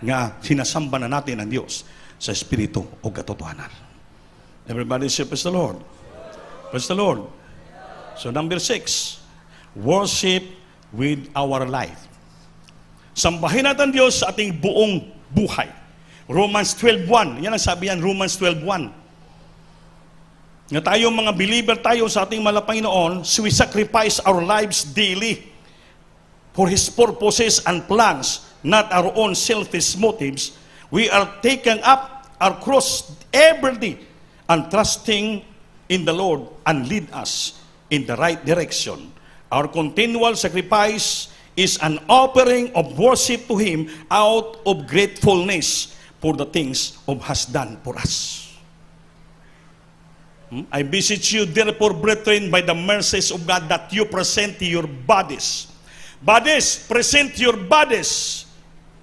nga sinasamba na natin ang Diyos sa espiritu o katotohanan. Everybody say, praise the Lord. Praise the Lord. So number 6, worship with our life. Sambahin natin Diyos sa ating buong buhay. Romans 12:1. Yan ang sabi yan, Romans 12:1. Nga tayo mga believer tayo sa ating mahal na Panginoon, so we sacrifice our lives daily for His purposes and plans, not our own selfish motives. We are taking up our cross every day and trusting in the Lord and lead us in the right direction Our continual sacrifice is an offering of worship to Him out of gratefulness for the things of has done for us. I beseech you, therefore, brethren, by the mercies of God, that you present your bodies. Bodies, present your bodies.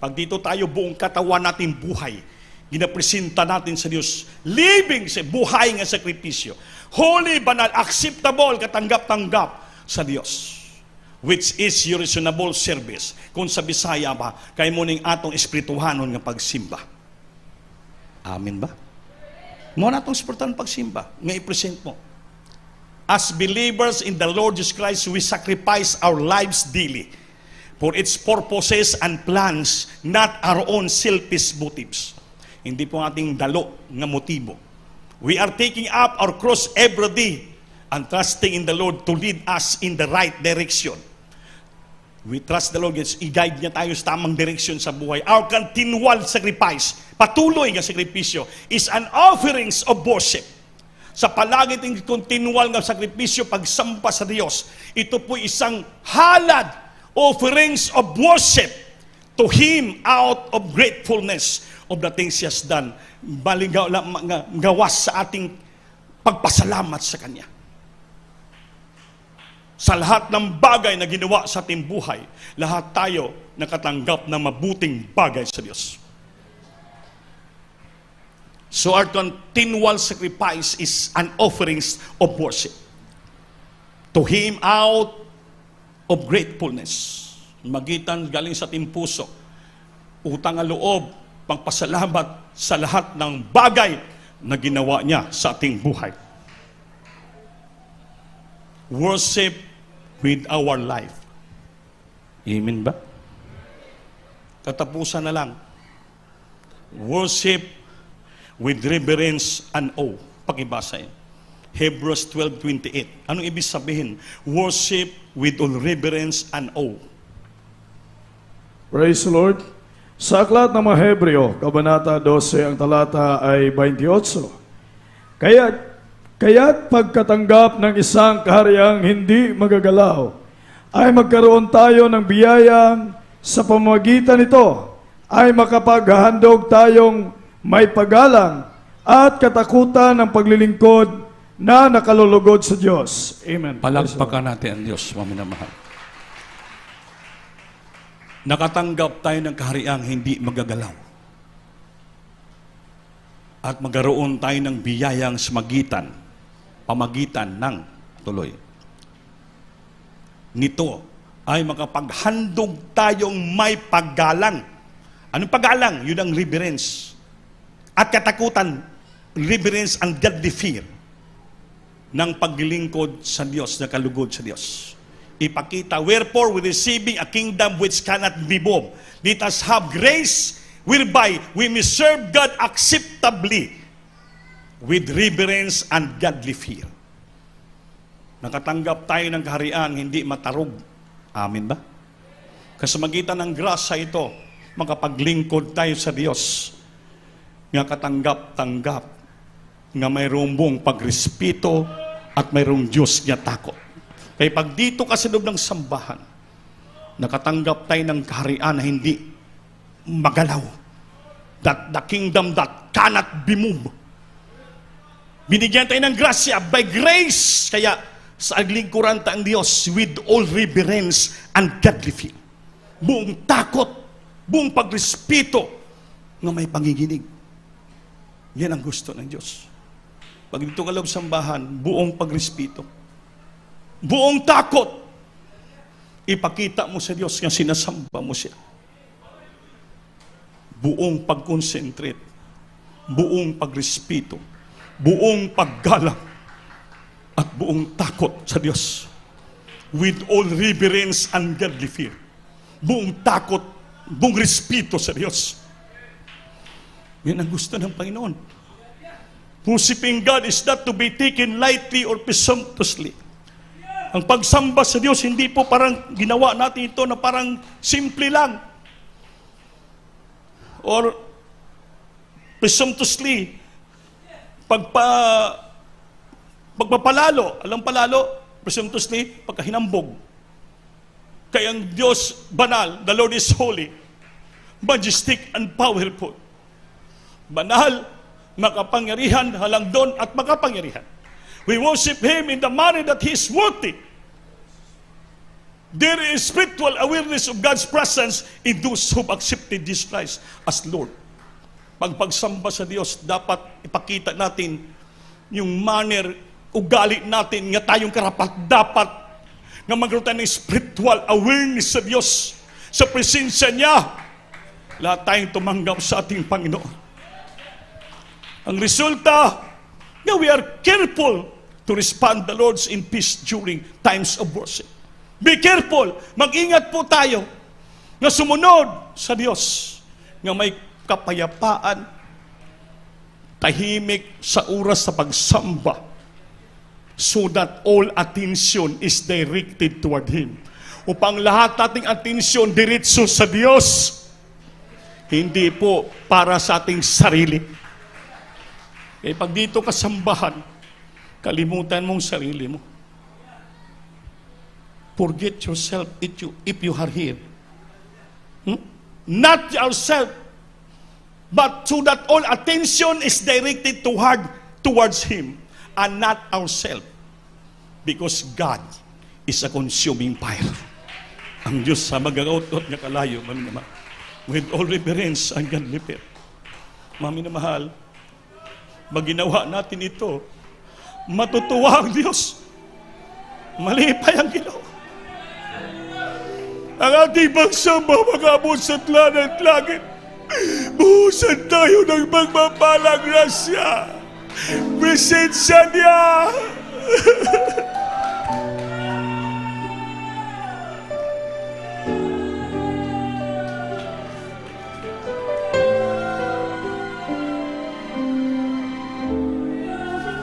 Pag dito tayo, buong katawan natin buhay, ginapresenta natin sa Diyos, living, sa buhay nga sakripisyo. Holy, banal, acceptable, katanggap-tanggap sa Diyos, which is your reasonable service. Kung sa Bisaya ba, kay mo ning atong espirituhanon nga pagsimba. Amin ba? Mo na itong espirituhanon pagsimba, nga i-present mo. As believers in the Lord Jesus Christ, we sacrifice our lives daily for its purposes and plans, not our own selfish motives. Hindi po ating dalo nga motibo. We are taking up our cross every day and trusting in the Lord to lead us in the right direction. We trust the Lord, i-guide niya tayo sa tamang direksyon sa buhay. Our continual sacrifice, patuloy nga sakripisyo, is an offerings of worship. Sa palagi ting continual nga sakripisyo, pagsampa sa Diyos, ito po isang halad, offerings of worship to Him out of gratefulness of the things He has done. Gawas sa ating pagpasalamat sa Kanya. Sa lahat ng bagay na ginawa sa ating buhay, lahat tayo nakatanggap ng mabuting bagay sa Diyos. So our continual sacrifice is an offerings of worship to Him out of gratefulness. Magitan galing sa ating puso, utang ang loob, pagpasalamat sa lahat ng bagay na ginawa niya sa ating buhay. Worship with our life. Amen ba? Katapusan na lang. Worship with reverence and awe. Pakibasa yan. Hebrews 12:28. Anong ibig sabihin? Worship with all reverence and awe. Praise the Lord. Sa aklat ng mga Hebreo, Kabanata 12, ang talata ay 28. Kaya't pagkatanggap ng isang kahariang hindi magagalaw, ay magkaroon tayo ng biyayang sa pamamagitan nito ay makapaghahandog tayong may paggalang at katakutan ng paglilingkod na nakalulugod sa Diyos. Amen. Palakpakan natin ang Diyos, mga minamahal. Nakatanggap tayo ng kahariang hindi magagalaw. At magkaroon tayo ng biyayang pamagitan ng tuloy. Nito ay makapaghandog tayong may paggalang. Anong paggalang? Yun ang reverence. At katakutan, reverence and godly fear ng paglilingkod sa Diyos, na kalugod sa Diyos. Ipakita, wherefore we receiving a kingdom which cannot be moved, let us have grace whereby we may serve God acceptably with reverence and godly fear. Nakatanggap tayo ng kaharian, hindi matarog. Amin ba? Kasamagitan ng grasya ito, makapaglingkod tayo sa Diyos, nga katanggap-tanggap, nga mayroong buong pagrespeto at mayroong Diyos nga takot. Kaya pag dito ka sa loob ng sambahan, nakatanggap tayo ng kaharian na hindi magalaw. That the kingdom that cannot be moved. Binigyan tayo ng grasya, by grace. Kaya sa aglingkuran tayo ang Diyos with all reverence and godly fear. Buong takot, buong pagrespeto na may panginginig. Yan ang gusto ng Diyos. Pag dito ka loob sambahan, buong pagrespeto, buong takot, ipakita mo sa Diyos nga sinasamba mo siya. Buong pag-concentrate, buong pagrespeto, buong paggalang, at buong takot sa Diyos. With all reverence and godly fear. Buong takot, buong respeto sa Diyos. Yan ang gusto ng Panginoon. Worshiping God is not to be taken lightly or presumptuously. Ang pagsamba sa Diyos, hindi po parang ginawa natin ito na parang simple lang. Or presumptuously, pagpapalalo, alam palalo, presumptuously, pagkahinambog. Kaya ang Diyos banal, the Lord is holy, majestic and powerful. Banal, makapangyarihan, halangdon at makapangyarihan. We worship Him in the manner that He is worthy. There is spiritual awareness of God's presence in those who accepted Jesus Christ as Lord. Pagsamba sa Diyos, dapat ipakita natin yung manner, ugali natin, nga tayong karapat dapat nga magkaroon tayo ng spiritual awareness sa Diyos, sa presensya niya. Lahat tayong tumanggap sa ating Panginoon. Ang resulta, nga we are careful to respond the Lord's in peace during times of worship. Be careful, mag-ingat po tayo na sumunod sa Diyos, nga may kapayapaan, tahimik sa oras sa pagsamba, so that all attention is directed toward Him. Upang lahat nating atensyon diretso sa Diyos, hindi po para sa ating sarili. Kaya pag dito ka sambahan, kalimutan mong sarili mo. Forget yourself if you are here. Not yourself, but so that all attention is directed towards Him and not ourselves. Because God is a consuming fire. Ang Diyos sa magagautot nga kalayo, mami naman, with all reverence and godly fear. Mami na mahal, maginawa natin ito, matutuwa ang Diyos. Malipay ang Ginoo. Ang ating pagsamba mag-abot sa tlanan at langit. Buhusan tayo ng magmapalang grasya. Presensya niya.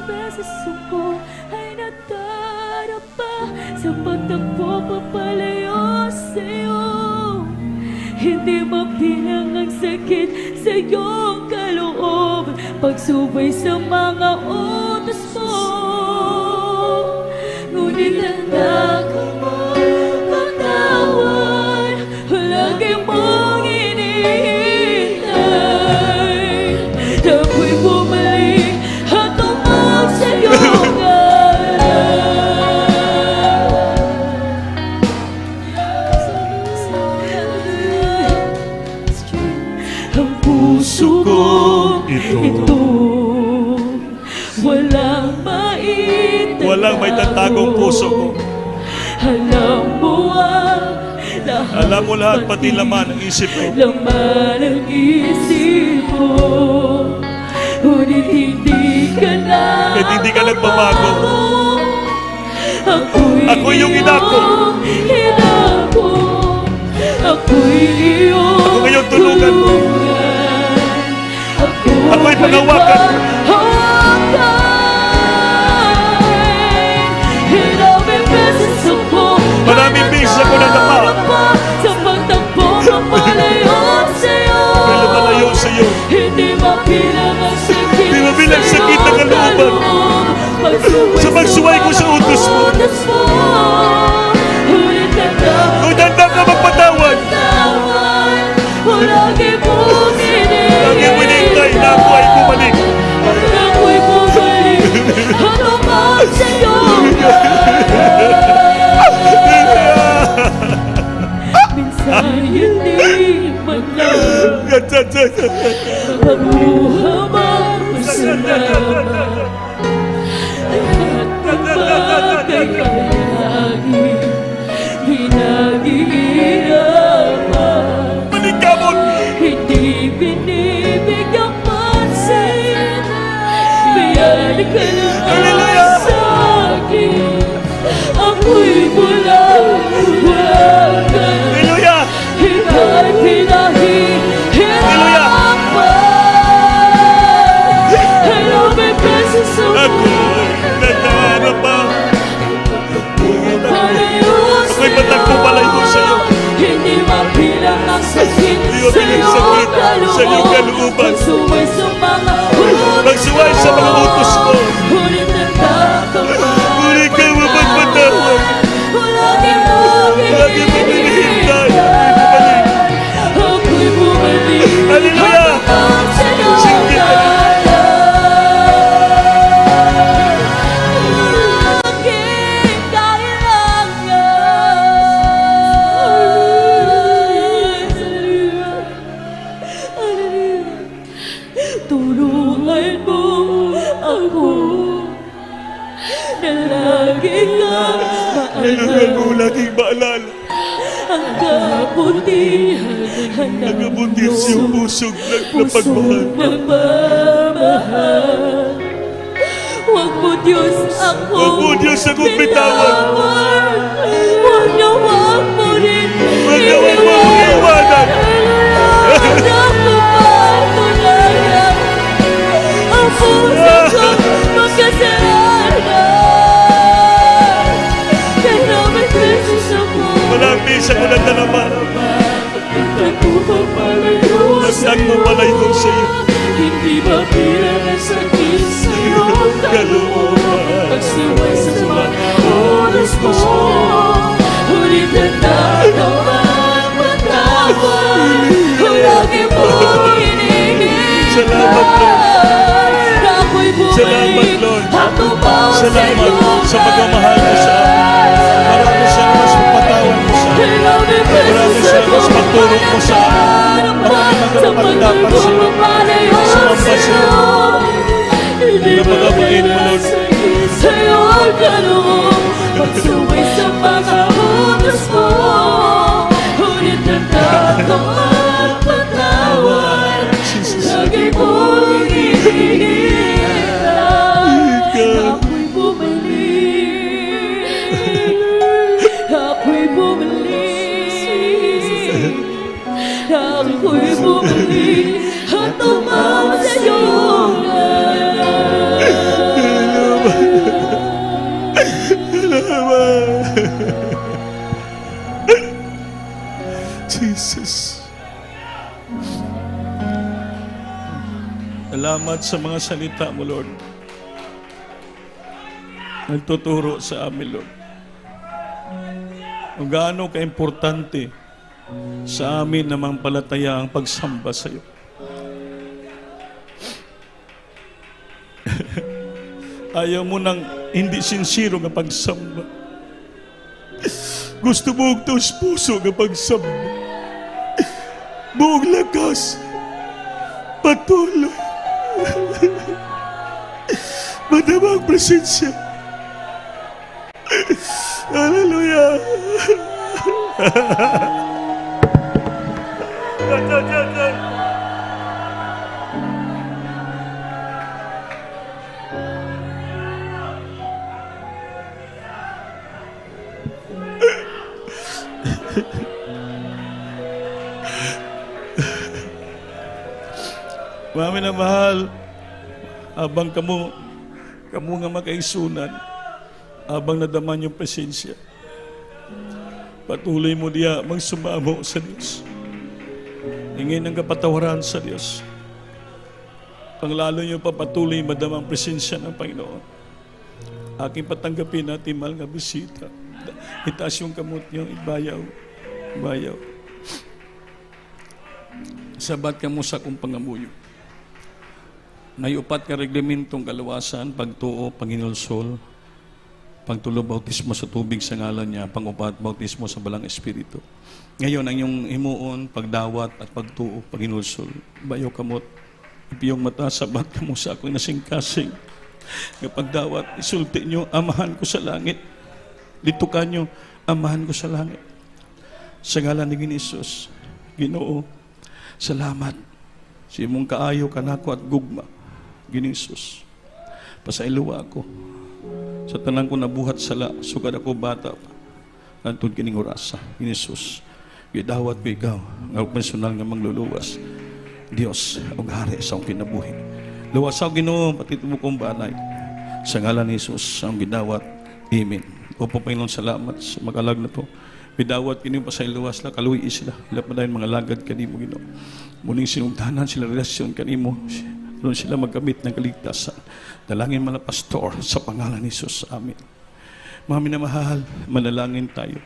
Beses ako ay nadarapa sa pagtakbo papalayo sa'yo. Hindi mabilang ang sakit sa iyong kaloob, pagsubay sa mga utos mo. Ngunit handa ka mo katawan, lagi mong hinihintay. Ako'y bumalik at tumawag sa iyong ito walang may tatagong puso ko. Alam mo lahat, pati laman ng isip ko. Laman ng isip mo. Ngunit hindi ka na Kahit hindi ka nagbabago. Ako'y yung inako. Ako'y iyong Ako ngayon tulugan mo. Ako'y panghawakan mo. Maraming beses ako nadapa. Sa pagtakbo mapalayo sa'yo. May lumalayo sa'yo. Hindi mabilang ang sakit. Hindi mabilang sakit ng kalooban. Sa pagsuway ko sa utos mo. Kung handa ka magpatawad. Lagi mong hinihintay na ako ay bumalik. Ako'y bumalik. Tumawag sa'yo. Minsan hindi man lang pagbuha magpasalamat. At ang bagay palagi pinaghihirapan. Maligkamot! Hindi binibigyan pansin. Biyad ka lang sa akin. Ako'y bulag-bulagan. Hallelujah! Ika'y pinahihirapan. Hello, may beses Ako'y nadarapa. Ako'y patakbo-palayo sa'yo. Hindi mabilang ang sakit Hindi mabilang sakit sa iyong kalooban. Magsuway sa mga utos mo. Ngunit nagtatamad. Ngunit ka mapagpatawad. Lagi mo lagi kang Laging maalala. ang kabutihan ng Nagabuti siyang pusog ng pagmamahal. nagmamahal. Huwag mo Diyos ako Huwag mo, Diyos, akong bitawan. Huwag na huwag mo rin Huwag na huwag mo akong iwanan. Napapatunayan ang puso kong magkasalanan. Pero may beses ako Marami sa ko na talaman. Nagpapalayo sa iyo. Hindi ba bilang ang sakit sa iyong kalooban? Pagsiway sa mga oras mo, ulit na tatawag, matawag. Kung lagi mong iniingit, Salamat, Lord. ako'y Salamat, bumalik Lord. at tumaw sa Salamat iyong sa pagmamahal mo sa amin. Maraming salamat sa pagpatawad mo sa amin. Maraming salamat sa pagtulong mo sa amin. sa pagdapat sa iyo, sa iyo. Hindi Napakabait mo, Lord. sa iyo ang kaloob. Pagsuway sa mga utos mo, ngunit nagtatawag, patawad. Lagi mong iniingat, ako'y bumalik, ako'y bumalik. Ako'y bumalik at tumawag sa iyong Jesus. Salamat sa mga salita mo, Lord. Nagtuturo sa amin, Lord. Kung gaano ka-importante sa amin namang palataya ang pagsamba sa iyo. Ayaw mo nang hindi sincero nga pagsamba. Gusto mo og taos puso nga pagsamba. Buong lakas. Patuloy. Madamang presensya. Hallelujah. Mami na mahal, abang kamo nga makaisunan, abang nadaman yung presensya, patuloy mo diya magsumamo sa Diyos. Hingin ang kapatawaran sa Diyos. Panglalo niyo papatuloy madama ang presensya ng Panginoon. Aking patanggapin natin mahal nga bisita. Itaas yung kamot niyo, ibayaw. Bayaw. Sabat ka mo sa kong pangamuyo. Nayupat ka reglamentong kalawasan, pagtuo, panginulsol, pagtulo, bautismo sa tubig sa ngalan niya, pangupat, bautismo sa balang espiritu. Ngayon, ang iyong himuon, pagdawat at pagtuo, panginulsol, bayaw kamot, ipiyong mata, sabat ka mo sa ako'y nasingkasing. Kapag dawat, isulti nyo, amahan ko sa langit. Litukan nyo, amahan ko sa langit. Sa ngalan ni Ginisus, Ginoo, salamat. Si mong kaayo, kanako at gugma, Ginisus. Pasailuwa ako. Sa tanang ko nabuhat sala, sugad ako bata pa. Nantun kining orasa, Ginisus. Gidawat ko ikaw, nga personal nga mangluluwas. Dios, og hari sa akong kinabuhi. Luwasaw Ginoo, patitumo kong banay. Sa ngalan ni Jesus, ang gidawat. Amen. Opo, Panginoon, salamat sa magalag na to. Bidawat kini pa sa iluwas la kaluwi sila. Ila pa dahil mga lagad kanimo Ginoo. Muning sinugdanan sila relasyon kanimo. Doon sila magkamit ng kaligtasan. Dalangin man na pastor sa pangalan ni Jesus. Amen. Mga minamahal, manalangin tayo.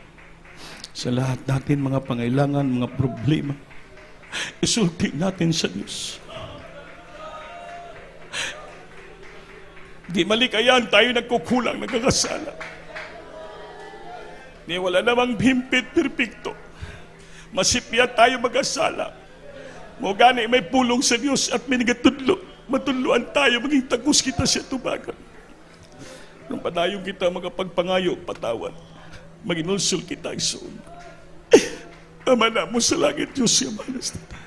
Sa lahat natin mga pangailangan, mga problema, isulti natin sa Diyos. Di malikayan tayo nagkukulang, nagkakasala. Di wala namang himpit perpekto. Masipya tayo mag-asala. Mo gani may pulong sa Diyos at may nagatudlo. Matuluan tayo, maging tagus kita siya tubagan. Nung padayon kita magapagpangayo, patawad. Maginulsul kita isun. Ama na mo sa langit, Diyos yung manas nita.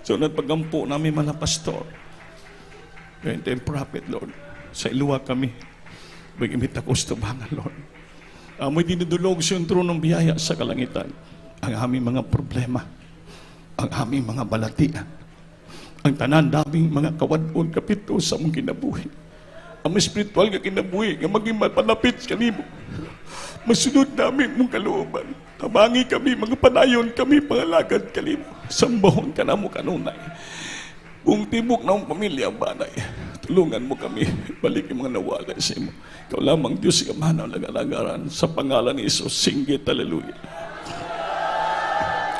So, nagpagampo namin mga pastor. Ngayon tayong prophet, Lord. Sa iluwa kami. Mag-imita ko sa tubangan, Lord. Amoy dinudulog sa tronong biyaya sa kalangitan. Ang aming mga problema. Ang aming mga balatian. Ang tanan daming mga kawadon kapito sa mong kinabuhi. Ang spiritual nga kinabuhi nga maging mapalapit kanimo. Masunod namin mong kalooban. Tabangi kami, mga panayon kami, pangalagad kanimo. Sambahon ka na mo kanunay. Kung tibok na ang pamilya banay, tulungan mo kami, balik yung mga nawala sa imo. Ikaw lamang Diyos yung manaw nagalagaran sa pangalan ni Isus. Singgit, hallelujah.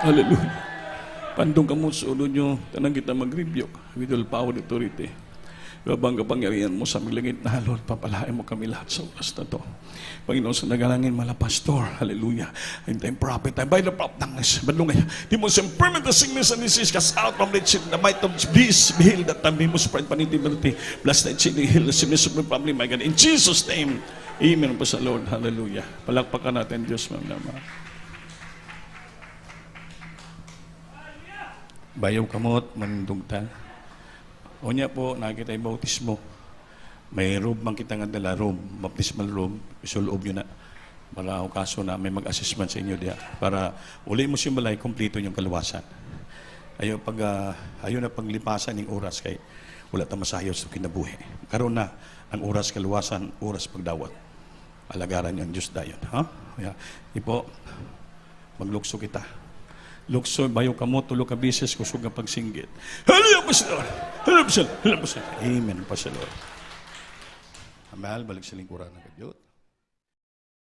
Hallelujah. Pandong kamo sa ulo nyo, tanang kita mag-review with all power and authority. Gabang kapangyarihan mo sa milingit na Lord, papalain mo kami lahat sa oras na to. Panginoon, sa nagalangin mala pastor, hallelujah. And time prophet, by the prophet, badlungay. Di mo sa permanent sickness and disease, cast out from the chin, the might of this, be healed, that time, be mo spread panitability, bless the chin, heal the sickness of my family, my God. In Jesus' name, amen po sa Lord, hallelujah. Palakpakan natin, Diyos, mamama. Bayaw kamot, manindugta. O niya po, nakikita yung bautismo. May robe man kita nga dala, robe, baptismal robe, isuloob nyo na. Para o kaso na may mag-assessment sa inyo diya. Para uli mo simulay, kumplito yung kaluwasan. Ayaw na paglipasan ng oras kay wala ta masayos sa kinabuhi. Karon na ang oras kaluwasan, oras pagdawat. Alagaran yung Diyos dayon. Ha? Yeah. Ipo, maglukso kita. Lukso, bayo ka mo, tulo ka bises, kusog ang pagsinggit. Hallelujah po sa Lord! Hallelujah po sa Lord! Amen po sa Lord. Mahal, balik sa lingkuran ng Diyos.